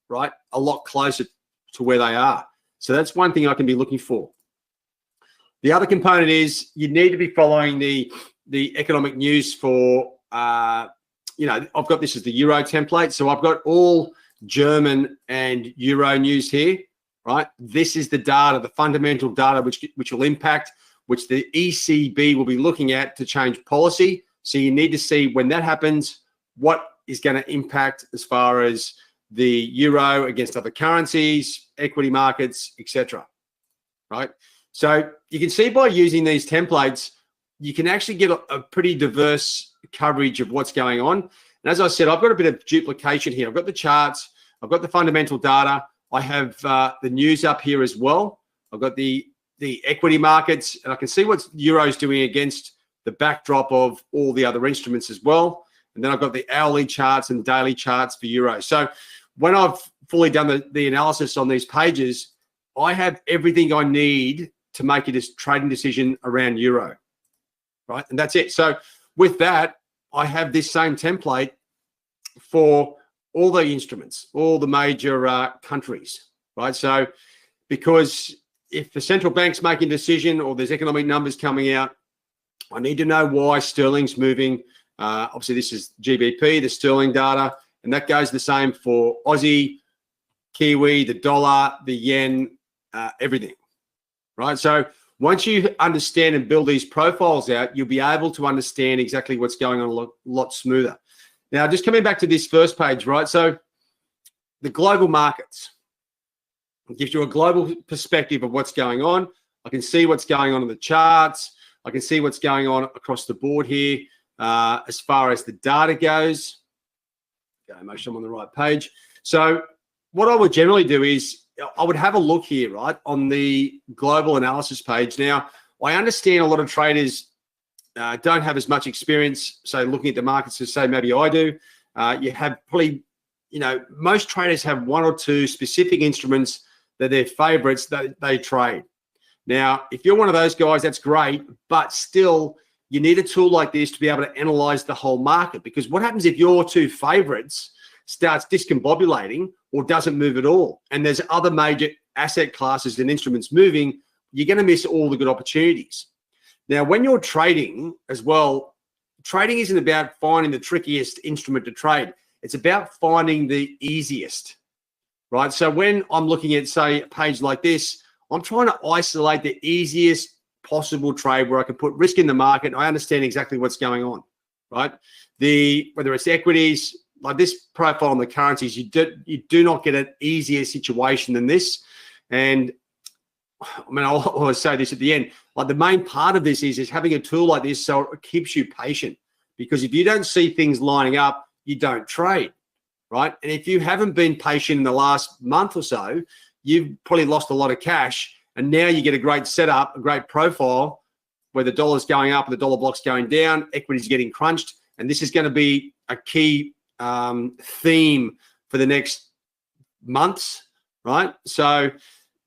[SPEAKER 2] right? A lot closer to where they are. So that's one thing I can be looking for. The other component is you need to be following the economic news for, you know, I've got this as the Euro template. So I've got all German and Euro news here, right? This is the data, the fundamental data, which will impact, which the ECB will be looking at to change policy. So you need to see, when that happens, what is going to impact as far as the euro against other currencies, equity markets, etc. Right? So you can see by using these templates, you can actually get a pretty diverse coverage of what's going on. And as I said, I've got a bit of duplication here. I've got the charts, I've got the fundamental data, I have the news up here as well. I've got the equity markets, and I can see what euro's doing against the backdrop of all the other instruments as well. And then I've got the hourly charts and daily charts for euro. So when I've fully done the analysis on these pages, I have everything I need to make a trading decision around euro, right? And that's it. So with that, I have this same template for all the instruments, all the major countries, right? So because if the central bank's making a decision or there's economic numbers coming out, I need to know why sterling's moving. Obviously, this is GBP, the sterling data, and that goes the same for Aussie, Kiwi, the dollar, the yen, everything, right? So once you understand and build these profiles out, you'll be able to understand exactly what's going on a lot smoother. Now, just coming back to this first page, right? So the global markets, it gives you a global perspective of what's going on. I can see what's going on in the charts. I can see what's going on across the board here as far as the data goes. Okay, make sure I'm on the right page. So what I would generally do is I would have a look here, right, on the global analysis page. Now, I understand a lot of traders don't have as much experience, say, looking at the markets as, say, maybe I do. You have probably, you know, most traders have one or two specific instruments that they're favorites that they trade. Now, if you're one of those guys, that's great, but still, you need a tool like this to be able to analyze the whole market, because what happens if your two favorites starts discombobulating or doesn't move at all, and there's other major asset classes and instruments moving, you're going to miss all the good opportunities. Now, when you're trading as well, trading isn't about finding the trickiest instrument to trade. It's about finding the easiest, right? So when I'm looking at, say, a page like this, I'm trying to isolate the easiest possible trade where I can put risk in the market and I understand exactly what's going on, right? Whether it's equities, like this profile on the currencies, you do not get an easier situation than this. And I mean, I'll always say this at the end, like the main part of this is having a tool like this so it keeps you patient, because if you don't see things lining up, you don't trade, right? And if you haven't been patient in the last month or so, you've probably lost a lot of cash, and now you get a great setup, a great profile where the dollar's going up and the dollar block's going down, equity's getting crunched, and this is going to be a key theme for the next months, right? So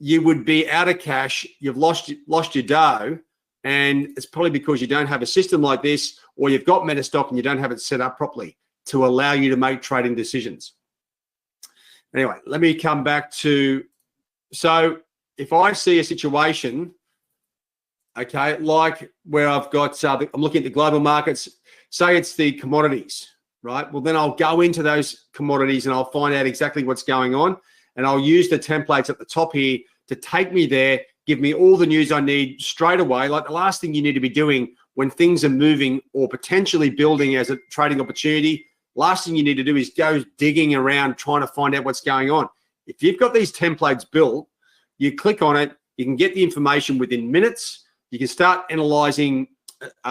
[SPEAKER 2] you would be out of cash, you've lost your dough, and it's probably because you don't have a system like this, or you've got MetaStock and you don't have it set up properly to allow you to make trading decisions. Anyway, let me come back to, so if I see a situation, okay, like where I've got, I'm looking at the global markets, say it's the commodities, right? Well, then I'll go into those commodities and I'll find out exactly what's going on, and I'll use the templates at the top here to take me there, give me all the news I need straight away. Like the last thing you need to be doing when things are moving or potentially building as a trading opportunity, last thing you need to do is go digging around trying to find out what's going on. If you've got these templates built, you click on it, you can get the information within minutes. You can start analyzing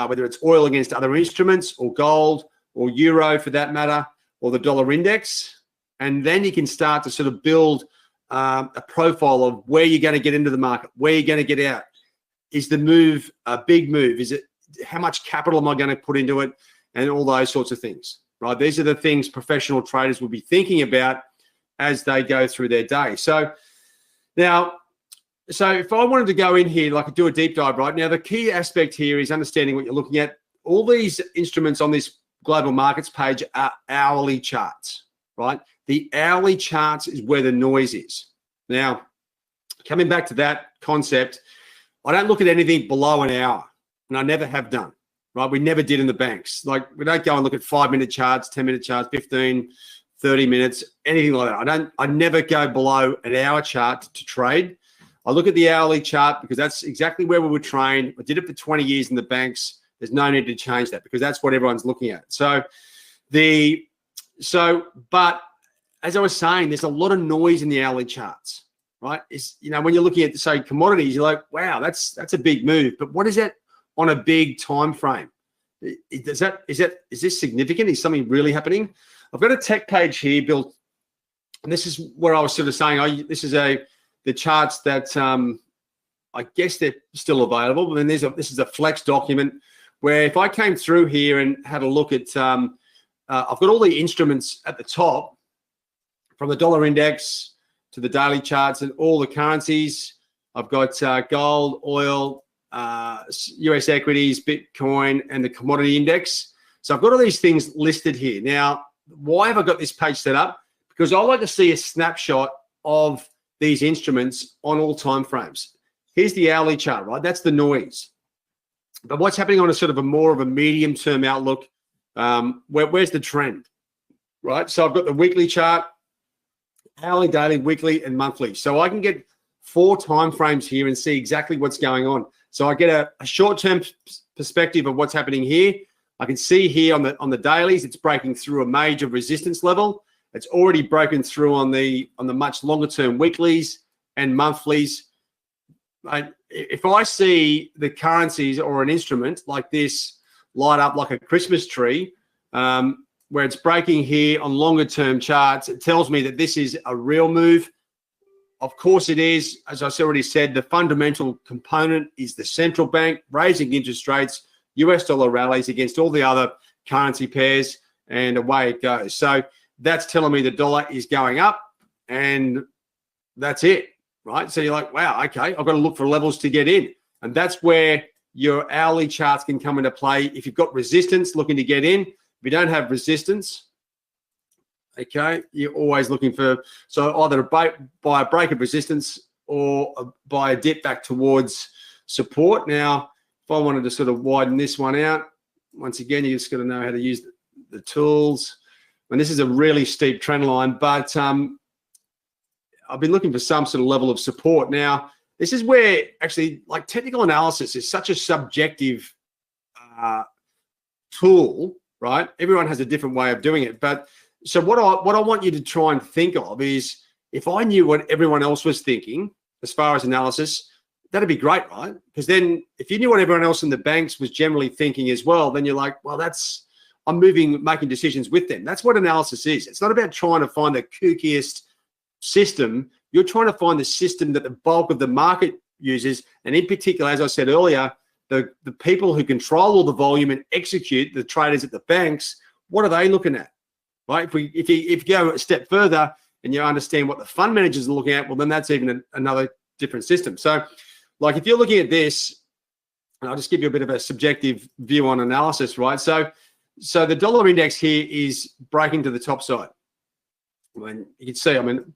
[SPEAKER 2] whether it's oil against other instruments or gold or euro for that matter, or the dollar index. And then you can start to sort of build a profile of where you're going to get into the market, where you're going to get out. Is the move a big move? Is it, how much capital am I going to put into it? And all those sorts of things, right? These are the things professional traders will be thinking about as they go through their day. So now, if I wanted to go in here, like do a deep dive right now, the key aspect here is understanding what you're looking at. All these instruments on this global markets page are hourly charts, right? The hourly charts is where the noise is. Now, coming back to that concept, I don't look at anything below an hour, and I never have done, right? We never did in the banks. Like we don't go and look at 5-minute charts, 10-minute charts, 15, 30 minutes, anything like that. I never go below an hour chart to trade. I look at the hourly chart because that's exactly where we were trained. I did it for 20 years in the banks. There's no need to change that because that's what everyone's looking at. But as I was saying, there's a lot of noise in the hourly charts, right? It's, you know, when you're looking at, say, commodities, you're like, wow, that's a big move. But what is that on a big time frame? Is this significant? Is something really happening? I've got a tech page here built, and this is where I was sort of saying, this is the charts that I guess they're still available. But then this is a flex document where if I came through here and had a look at, I've got all the instruments at the top, from the dollar index to the daily charts and all the currencies. I've got gold, oil, US equities, Bitcoin, and the commodity index. So I've got all these things listed here. Now, why have I got this page set up? Because I like to see a snapshot of these instruments on all time frames. Here's the hourly chart, right? That's the noise. But what's happening on a sort of a more of a medium-term outlook? Where's the trend, right? So I've got the weekly chart, hourly, daily, weekly, and monthly. So I can get 4 time frames here and see exactly what's going on. So I get a short-term perspective of what's happening here. I can see here on the dailies, it's breaking through a major resistance level. It's already broken through on the much longer-term weeklies and monthlies. If I see the currencies or an instrument like this light up like a Christmas tree, where it's breaking here on longer term charts, it tells me that this is a real move. Of course it is. As I already said, the fundamental component is the central bank raising interest rates, US dollar rallies against all the other currency pairs, and away it goes. So that's telling me the dollar is going up, and that's it. right? So you're like, wow, okay, I've got to look for levels to get in. And that's where your hourly charts can come into play. If you've got resistance looking to get in, if you don't have resistance, okay, you're always looking for, so either buy a break of resistance or buy a dip back towards support. Now, if I wanted to sort of widen this one out, once again, you just got to know how to use the tools. And this is a really steep trend line, but I've been looking for some sort of level of support. Now, this is where actually, like, technical analysis is such a subjective tool, right? Everyone has a different way of doing it. But so what I want you to try and think of is, if I knew what everyone else was thinking as far as analysis, that'd be great, right? Because then if you knew what everyone else in the banks was generally thinking as well, then you're like, well, I'm making decisions with them. That's what analysis is. It's not about trying to find the kookiest system. You're trying to find the system that the bulk of the market uses. And in particular, as I said earlier, the people who control all the volume and execute, the traders at the banks, what are they looking at, right? If you go a step further and you understand what the fund managers are looking at, well, then that's even another different system. So, like, if you're looking at this, and I'll just give you a bit of a subjective view on analysis, right? So the dollar index here is breaking to the top side. When you can see, I mean,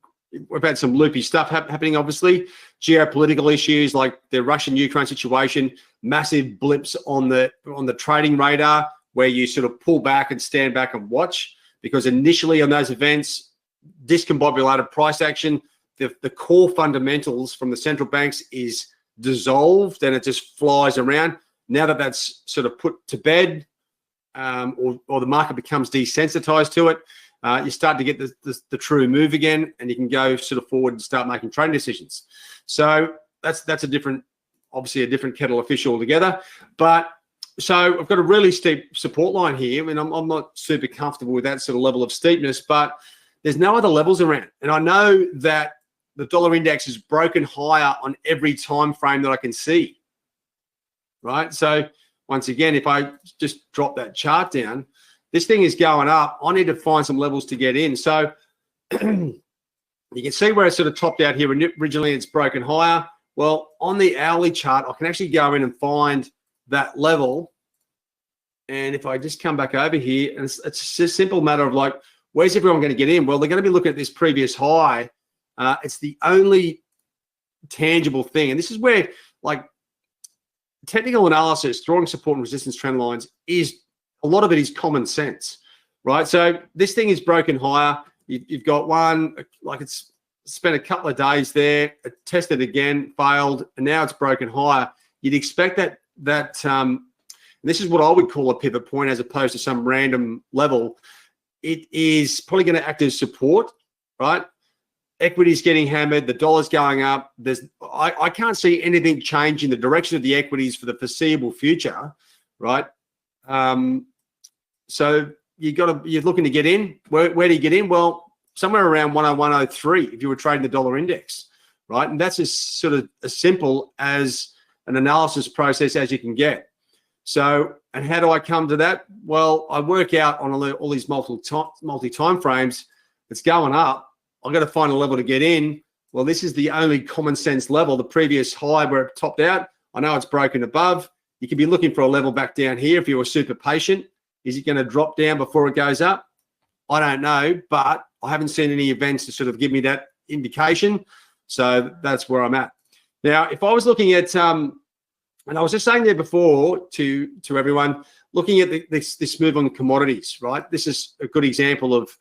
[SPEAKER 2] we've had some loopy stuff happening, obviously. Geopolitical issues like the Russian-Ukraine situation, massive blips on the trading radar where you sort of pull back and stand back and watch, because initially on those events, discombobulated price action, the core fundamentals from the central banks is dissolved and it just flies around. Now that that's sort of put to bed, or the market becomes desensitized to it, you start to get the true move again, and you can go sort of forward and start making trading decisions. So that's obviously a different kettle of fish altogether. But so I've got a really steep support line here. I mean, I'm not super comfortable with that sort of level of steepness, but there's no other levels around. And I know that the dollar index is broken higher on every time frame that I can see, right? So once again, if I just drop that chart down, this thing is going up. I need to find some levels to get in. So you can see where it sort of topped out here. Originally, it's broken higher. Well, on the hourly chart, I can actually go in and find that level. And if I just come back over here, and it's just a simple matter of like, where's everyone going to get in? Well, they're going to be looking at this previous high. It's the only tangible thing. And this is where, like, technical analysis, drawing support and resistance trend lines, is a lot of it is common sense, right? So this thing is broken higher. You've got one, like, it's spent a couple of days there, it tested again, failed, and now it's broken higher. You'd expect that this is what I would call a pivot point as opposed to some random level. It is probably going to act as support, right? Equity's getting hammered, the dollar's going up. I can't see anything changing the direction of the equities for the foreseeable future, right? So you're looking to get in. Where do you get in? Well, somewhere around 101.03 if you were trading the dollar index, right? And that's as sort of as simple as an analysis process as you can get. So, and how do I come to that? Well, I work out on all these multi-time frames. It's going up. I've got to find a level to get in. Well, this is the only common sense level. The previous high where it topped out, I know it's broken above. You could be looking for a level back down here if you were super patient. Is it going to drop down before it goes up? I don't know, but I haven't seen any events to sort of give me that indication. So that's where I'm at. Now, if I was looking at, and I was just saying there before to everyone, looking at this move on commodities, right? This is a good example of,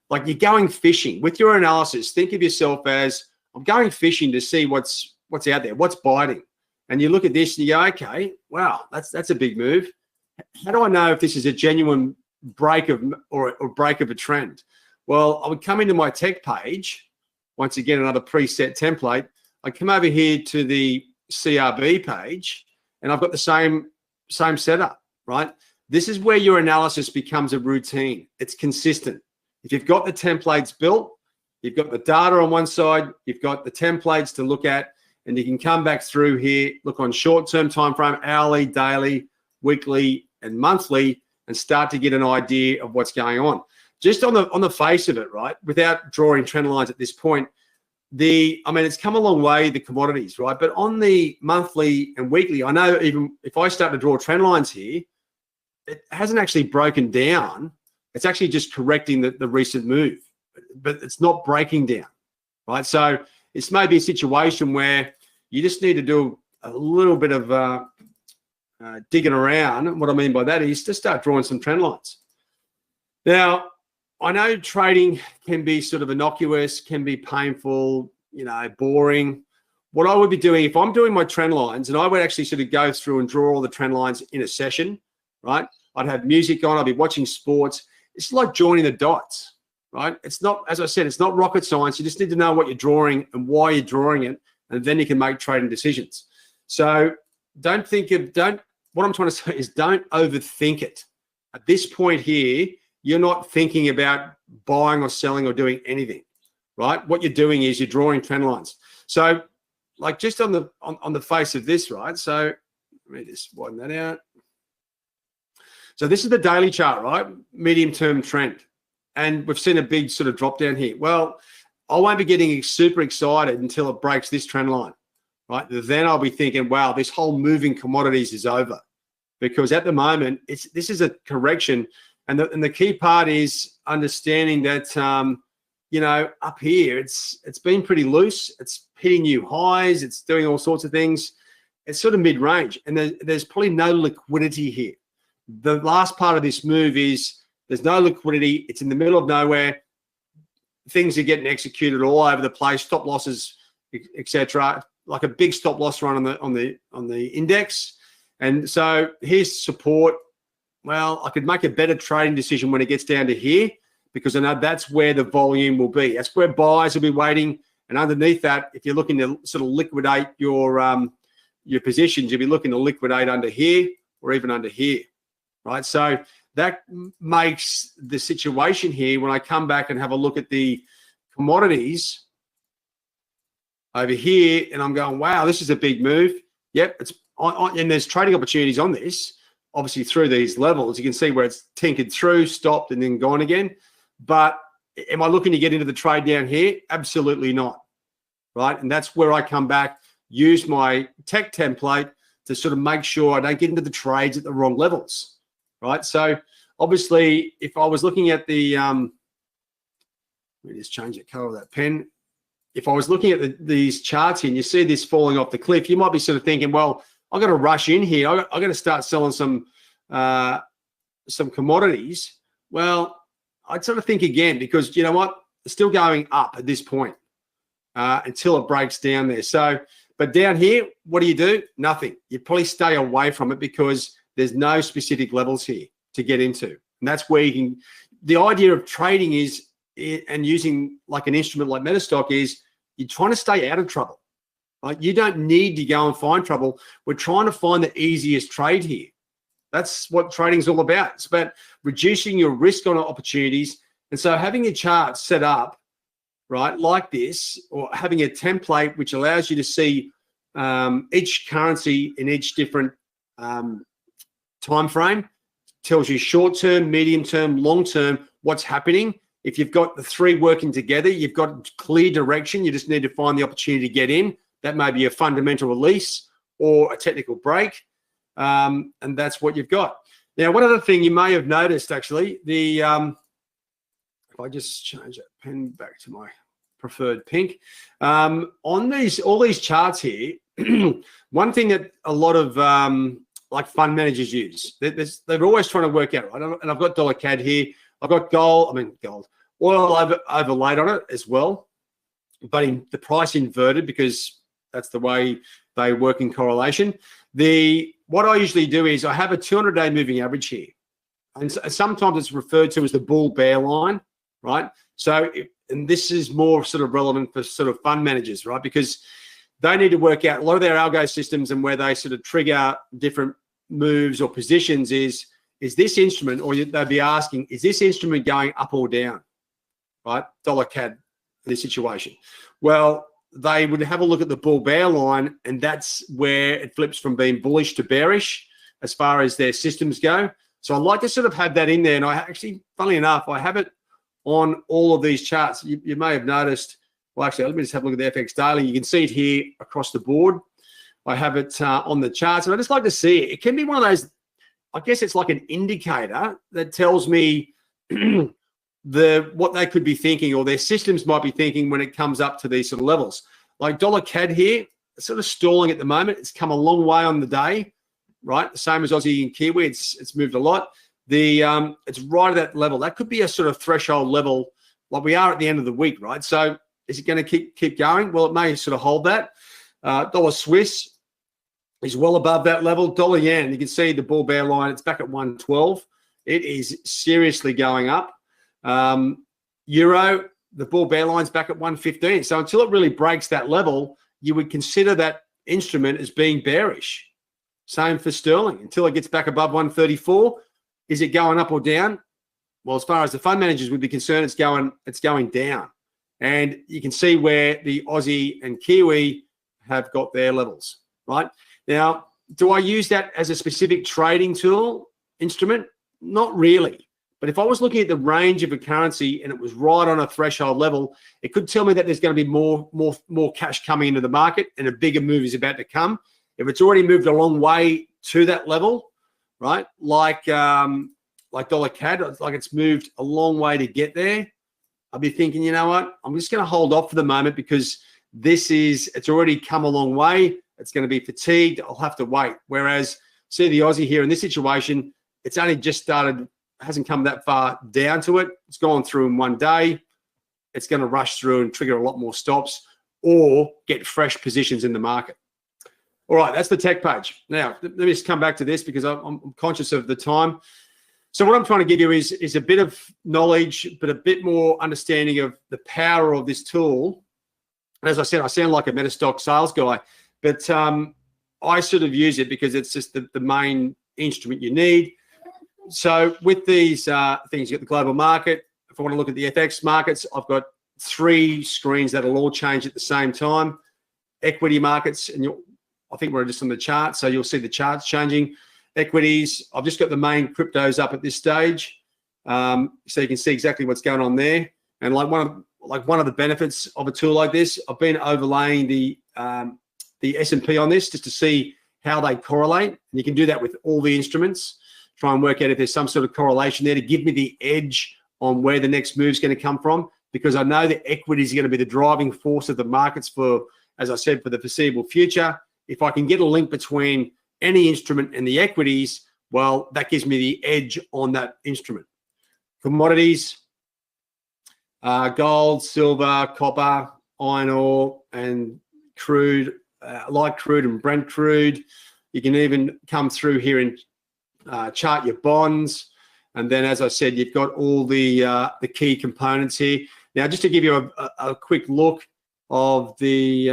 [SPEAKER 2] like, you're going fishing. With your analysis, think of yourself as, I'm going fishing to see what's out there, what's biting. And you look at this and you go, okay, wow, that's a big move. How do I know if this is a genuine break of or break of a trend? Well, I would come into my tech page, once again, another preset template. I come over here to the CRB page, and I've got the same setup, right? This is where your analysis becomes a routine. It's consistent. If you've got the templates built, you've got the data on one side, you've got the templates to look at, and you can come back through here, look on short-term time frame, hourly, daily, weekly, and monthly, and start to get an idea of what's going on. Just on the face of it, right, without drawing trend lines at this point, it's come a long way, the commodities, right? But on the monthly and weekly, I know even if I start to draw trend lines here, it hasn't actually broken down. It's actually just correcting the recent move, but it's not breaking down, right? So it's maybe a situation where you just need to do a little bit of digging around. What I mean by that is to start drawing some trend lines. Now, I know trading can be sort of innocuous, can be painful, boring. What I would be doing if I'm doing my trend lines, and I would actually sort of go through and draw all the trend lines in a session, right? I'd have music on, I'd be watching sports. It's like joining the dots, right? It's not, as I said, it's not rocket science. You just need to know what you're drawing and why you're drawing it, and then you can make trading decisions. So what I'm trying to say is don't overthink it. At this point here, you're not thinking about buying or selling or doing anything, right? What you're doing is you're drawing trend lines. So like just on the face of this, right? So let me just widen that out. So this is the daily chart, right? Medium-term trend. And we've seen a big sort of drop down here. Well, I won't be getting super excited until it breaks this trend line, right? Then I'll be thinking, wow, this whole moving commodities is over. Because at the moment, this is a correction. And the key part is understanding that, up here, it's been pretty loose. It's hitting new highs. It's doing all sorts of things. It's sort of mid-range. And there's probably no liquidity here. The last part of this move is there's no liquidity. It's in the middle of nowhere. Things are getting executed all over the place. Stop losses, etc. Like a big stop loss run on the index. And so here's support. Well, I could make a better trading decision when it gets down to here because I know that's where the volume will be. That's where buyers will be waiting. And underneath that, if you're looking to sort of liquidate your positions, you'll be looking to liquidate under here or even under here, right? So that makes the situation here when I come back and have a look at the commodities over here and I'm going, wow, this is a big move. Yep, and there's trading opportunities on this. Obviously through these levels, you can see where it's tinkered through, stopped, and then gone again. But am I looking to get into the trade down here? Absolutely not, right? And that's where I come back, use my tech template to sort of make sure I don't get into the trades at the wrong levels, right? So obviously, if I was looking at the, let me just change the color of that pen. If I was looking at these charts here and you see this falling off the cliff, you might be sort of thinking, well, I've got to rush in here. I've got to start selling some commodities. Well, I'd sort of think again because you know what? It's still going up at this point until it breaks down there. So, but down here, what do? Nothing. You probably stay away from it because there's no specific levels here to get into. And that's where you can, the idea of trading is, and using like an instrument like MetaStock is you're trying to stay out of trouble. Like you don't need to go and find trouble. We're trying to find the easiest trade here. That's what trading is all about. It's about reducing your risk on opportunities. And so having your chart set up, right, like this, or having a template which allows you to see each currency in each different time frame, tells you short term, medium term, long term, what's happening. If you've got the three working together, you've got clear direction. You just need to find the opportunity to get in. That may be a fundamental release or a technical break, and that's what you've got. Now, one other thing you may have noticed, actually, if I just change that pen back to my preferred pink, on all these charts here, one thing that a lot of like fund managers use, they're always trying to work out, right? And I've got dollar CAD here. I've got gold, oil overlaid on it as well, but in the price inverted because that's the way they work in correlation. What I usually do is I have a 200-day moving average here. And sometimes it's referred to as the bull bear line, right? So, and this is more sort of relevant for sort of fund managers, right? Because they need to work out a lot of their algo systems and where they sort of trigger different moves or positions is this instrument, or they'd be asking, is this instrument going up or down, right? Dollar CAD, this situation. Well, they would have a look at the bull bear line, and that's where it flips from being bullish to bearish as far as their systems go. So I like to sort of have that in there. And I actually, funnily enough, I have it on all of these charts. You may have noticed Well, actually, let me just have a look at the FX daily. You can see it here across the board. I have it on the charts, and I just like to see it. It can be one of those, I guess it's like an indicator that tells me what they could be thinking, or their systems might be thinking when it comes up to these sort of levels. Like dollar CAD here, it's sort of stalling at the moment. It's come a long way on the day, right? The same as Aussie and Kiwi. It's moved a lot. It's right at that level. That could be a sort of threshold level, like we are at the end of the week, right? So is it going to keep going? Well, it may sort of hold that. Dollar Swiss is well above that level. Dollar yen, you can see the bull bear line. It's back at 112. It is seriously going up. Euro, the bull bear line's back at 115. So until it really breaks that level, you would consider that instrument as being bearish. Same for sterling. Until it gets back above 134, is it going up or down? Well, as far as the fund managers would be concerned, it's going down. And you can see where the Aussie and Kiwi have got their levels, right? Now, do I use that as a specific trading tool instrument? Not really. But if I was looking at the range of a currency and it was right on a threshold level, it could tell me that there's going to be more cash coming into the market and a bigger move is about to come. If it's already moved a long way to that level, right? Like dollar CAD, like it's moved a long way to get there, I'll be thinking, you know what? I'm just going to hold off for the moment because it's already come a long way. It's going to be fatigued. I'll have to wait. Whereas, see the Aussie here in this situation, it's only just started, hasn't come that far down to it. It's gone through in one day. It's going to rush through and trigger a lot more stops or get fresh positions in the market. All right, that's the tech page. Now, let me just come back to this because I'm conscious of the time. So what I'm trying to give you is a bit of knowledge, but a bit more understanding of the power of this tool. And as I said, I sound like a MetaStock sales guy, but I sort of use it because it's just the main instrument you need. So with these things, you get the global market. If I want to look at the FX markets, I've got 3 screens that'll all change at the same time. Equity markets, and I think we're just on the chart, so you'll see the charts changing. Equities, I've just got the main cryptos up at this stage, so you can see exactly what's going on there. And like one of the benefits of a tool like this, I've been overlaying the S&P on this just to see how they correlate. And you can do that with all the instruments. Try and work out if there's some sort of correlation there to give me the edge on where the next move is going to come from, because I know that equities are going to be the driving force of the markets for, as I said, for the foreseeable future. If I can get a link between any instrument and the equities, well, that gives me the edge on that instrument. Commodities, gold, silver, copper, iron ore, and crude, light crude and Brent crude. You can even come through here and chart your bonds. And then, as I said, you've got all the key components here. Now, just to give you a quick look of the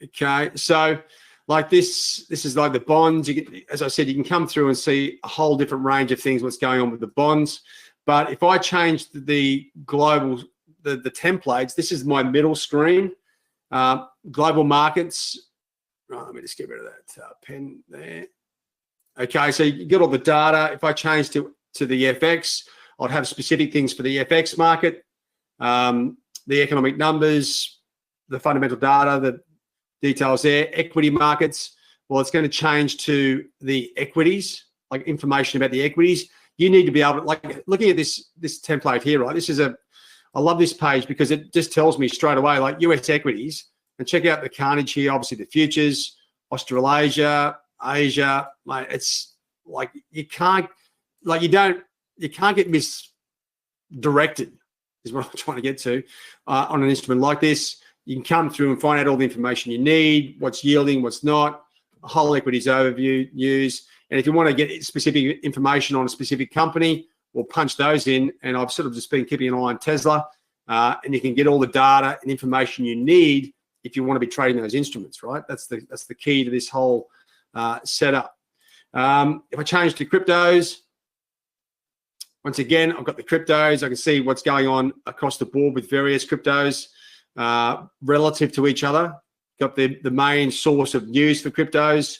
[SPEAKER 2] okay, so like this is like the bonds. You get, as I said, you can come through and see a whole different range of things, what's going on with the bonds. But if I change the global, the templates, this is my middle screen. Global markets. Right, let me just get rid of that pen there. Okay, so you get all the data. If I change to the FX, I'd have specific things for the FX market, the economic numbers, the fundamental data, the details there. Equity markets, well, it's going to change to the equities, like information about the equities. You need to be able to, like, looking at this template here, right? I love this page because it just tells me straight away, like US equities, and check out the carnage here, obviously the futures, Australasia, Asia, mate, it's like you can't get misdirected is what I'm trying to get to on an instrument like this. You can come through and find out all the information you need, what's yielding, what's not, a whole equities overview, news. And if you want to get specific information on a specific company, we'll punch those in. And I've sort of just been keeping an eye on Tesla, and you can get all the data and information you need if you want to be trading those instruments, right? That's the key to this whole setup. If I change to cryptos, once again, I've got the cryptos. I can see what's going on across the board with various cryptos relative to each other. Got the main source of news for cryptos,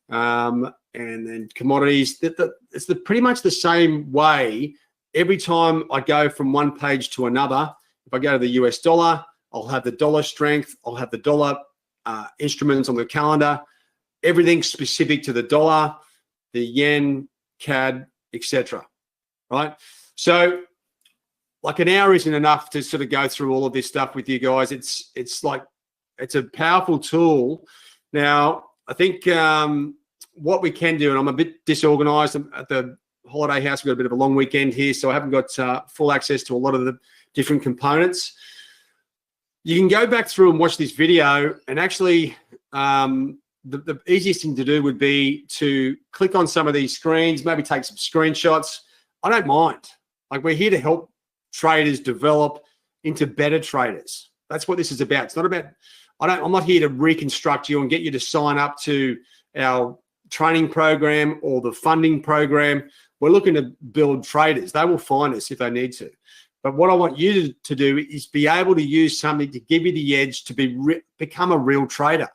[SPEAKER 2] and then commodities. It's pretty much the same way every time I go from one page to another, if I go to the US dollar, I'll have the dollar strength, I'll have the dollar instruments on the calendar, everything specific to the dollar, the yen, CAD, etc. Right? So like an hour isn't enough to sort of go through all of this stuff with you guys. It's a powerful tool. Now, I think what we can do, and I'm a bit disorganized at the holiday house. We've got a bit of a long weekend here, so I haven't got full access to a lot of the different components. You can go back through and watch this video, and actually the easiest thing to do would be to click on some of these screens, maybe take some screenshots. I don't mind. Like, we're here to help traders develop into better traders. That's what this is about. It's not about, I'm not here to reconstruct you and get you to sign up to our training program or the funding program. We're looking to build traders. They will find us if they need to. But what I want you to do is be able to use something to give you the edge to become a real trader.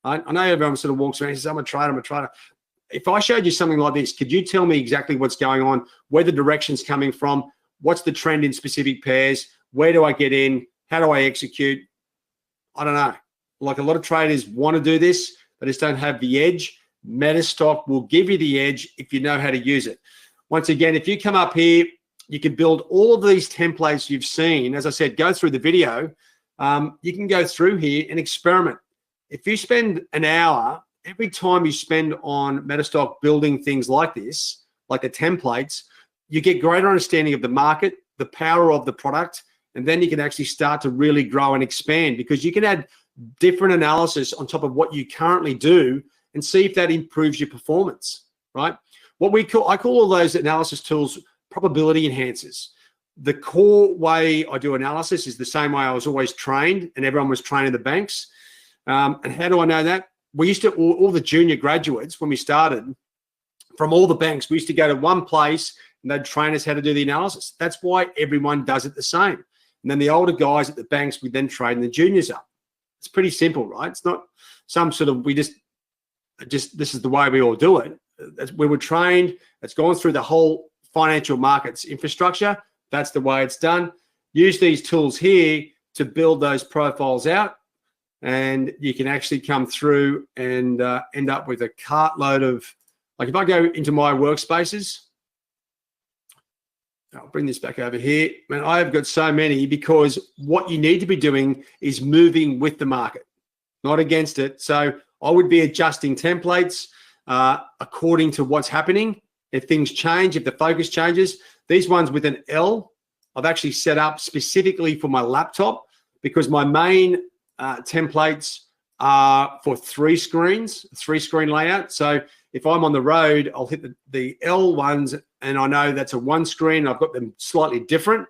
[SPEAKER 2] I know everyone sort of walks around and says, I'm a trader. If I showed you something like this, could you tell me exactly what's going on, where the direction's coming from, what's the trend in specific pairs, where do I get in, how do I execute? I don't know. Like, a lot of traders want to do this, but just don't have the edge. MetaStock will give you the edge if you know how to use it. Once again, if you come up here, you can build all of these templates you've seen. As I said, go through the video. You can go through here and experiment. If you spend an hour, every time you spend on MetaStock building things like this, like the templates, you get greater understanding of the market, the power of the product, and then you can actually start to really grow and expand, because you can add different analysis on top of what you currently do and see if that improves your performance, right? I call all those analysis tools probability enhancers. The core way I do analysis is the same way I was always trained, and everyone was trained in the banks. And how do I know that? We used to, all the junior graduates, when we started, from all the banks, we used to go to one place and they'd train us how to do the analysis. That's why everyone does it the same. And then the older guys at the banks would then train the juniors up. It's pretty simple, right? It's not some sort of, this is the way we all do it. We were trained. It's gone through the whole financial markets infrastructure. That's the way it's done. Use these tools here to build those profiles out, and you can actually come through and end up with a cartload of, like, if I go into my workspaces, I'll bring this back over here. Man, I have got so many, because what you need to be doing is moving with the market, not against it. So I would be adjusting templates according to what's happening. If things change, if the focus changes, these ones with an L, I've actually set up specifically for my laptop, because my main templates are for three screen layout. So if I'm on the road, I'll hit the L ones, and I know that's a one screen. I've got them slightly different.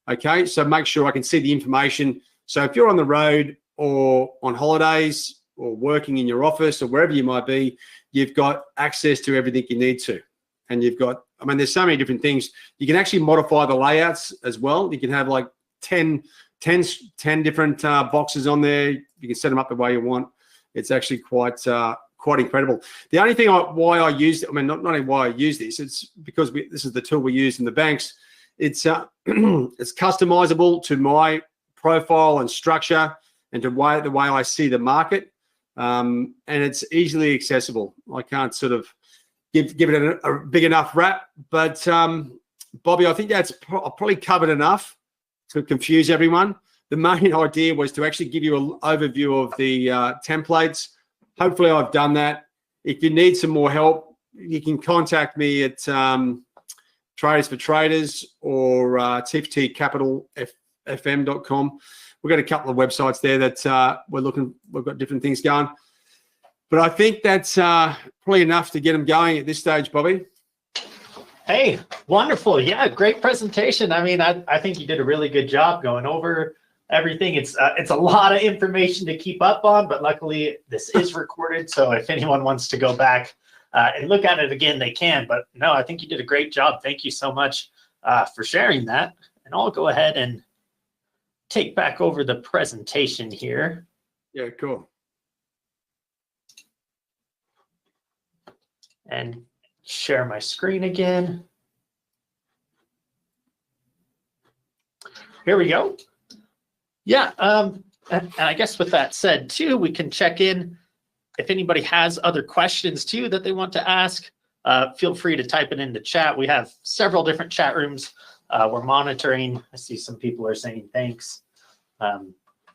[SPEAKER 2] Okay, so make sure I can see the information. So if you're on the road or on holidays or working in your office or wherever you might be, you've got access to everything you need to. And you've got, I mean, there's so many different things. You can actually modify the layouts as well. You can have like 10 different boxes on there. You can set them up the way you want. It's actually quite incredible. The only thing why I use it, I mean, not only why I use this, it's because this is the tool we use in the banks. It's it's customizable to my profile and structure and to the way I see the market, and it's easily accessible. I can't sort of give it a big enough wrap, but Bobby, I think that's probably covered enough to confuse everyone. The main idea was to actually give you an overview of the templates. Hopefully I've done that. If you need some more help, you can contact me at Traders for Traders or tftcapitalfm.com. We've got a couple of websites there that we've got different things going. But I think that's probably enough to get them going at this stage, Bobby.
[SPEAKER 3] Hey, wonderful. Yeah, great presentation. I mean, I think you did a really good job going over everything. It's a lot of information to keep up on, but luckily this is recorded. So if anyone wants to go back and look at it again, they can. But no, I think you did a great job. Thank you so much for sharing that. And I'll go ahead and take back over the presentation here.
[SPEAKER 2] Yeah, cool.
[SPEAKER 3] And share my screen again. here we go. Yeah, and I guess with that said too, we can check in. If anybody has other questions too that they want to ask, feel free to type it into chat. We have several different chat rooms we're monitoring. I see some people are saying thanks for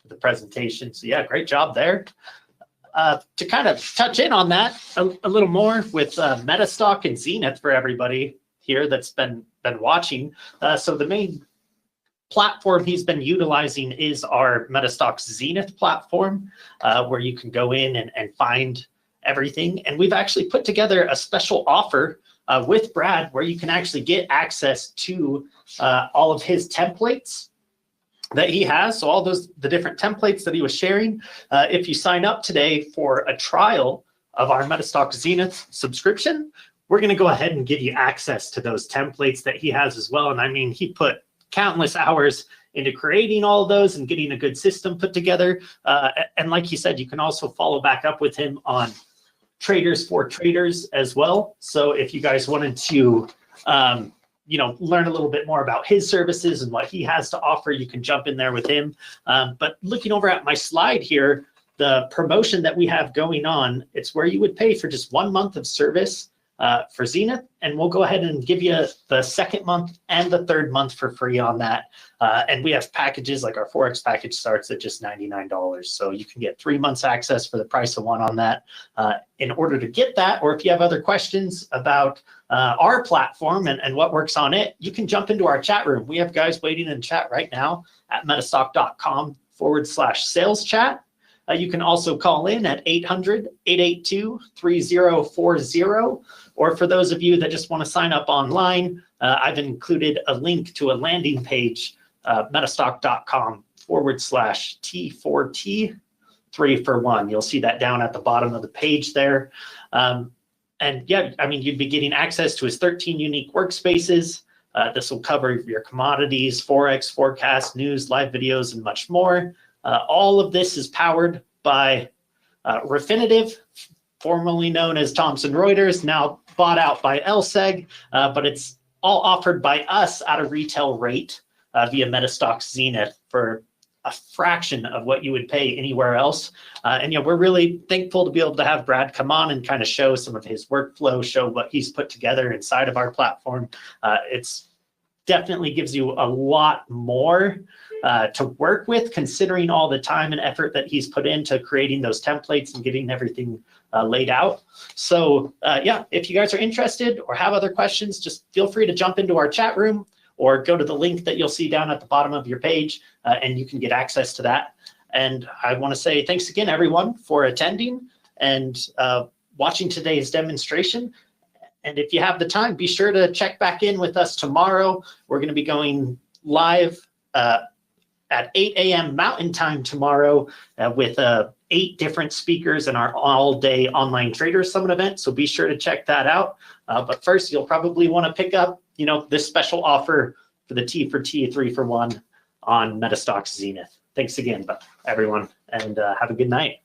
[SPEAKER 3] the presentation. So yeah, great job there. To kind of touch in on that a little more with MetaStock and XENITH for everybody here that's been watching. So the main platform he's been utilizing is our MetaStock XENITH platform, where you can go in and find everything. And we've actually put together a special offer with Brad where you can actually get access to all of his templates that he has. So all the different templates that he was sharing. If you sign up today for a trial of our MetaStock XENITH subscription, we're going to go ahead and give you access to those templates that he has as well. And I mean, he put countless hours into creating all of those and getting a good system put together. And like he said, you can also follow back up with him on Traders for Traders as well. So if you guys wanted to, learn a little bit more about his services and what he has to offer, you can jump in there with him. But looking over at my slide here, the promotion that we have going on, it's where you would pay for just 1 month of service for XENITH, and we'll go ahead and give you the second month and the third month for free on that. And we have packages like our Forex package starts at just $99. So you can get 3 months access for the price of one on that. In order to get that, or if you have other questions about our platform and what works on it, you can jump into our chat room. We have guys waiting in chat right now at metastock.com/sales chat. You can also call in at 800-882-3040. Or for those of you that just want to sign up online, I've included a link to a landing page, metastock.com/T4T 3-for-1. You'll see that down at the bottom of the page there. And yeah, I mean, you'd be getting access to his 13 unique workspaces. This will cover your commodities, Forex, forecast, news, live videos, and much more. All of this is powered by Refinitiv, formerly known as Thomson Reuters, now bought out by LSEG, but it's all offered by us at a retail rate via MetaStock XENITH for a fraction of what you would pay anywhere else. And we're really thankful to be able to have Brad come on and kind of show some of his workflow, show what he's put together inside of our platform. It's definitely gives you a lot more to work with, considering all the time and effort that he's put into creating those templates and getting everything laid out. So yeah, if you guys are interested or have other questions, just feel free to jump into our chat room or go to the link that you'll see down at the bottom of your page, and you can get access to that. And I want to say thanks again, everyone, for attending and watching today's demonstration. And if you have the time, be sure to check back in with us tomorrow. We're going to be going live at 8 a.m. Mountain Time tomorrow with 8 different speakers in our all-day online Traders Summit event. So be sure to check that out. But first, you'll probably want to pick up, this special offer for the T4T 3-for-1 on MetaStock XENITH. Thanks again, everyone, and have a good night.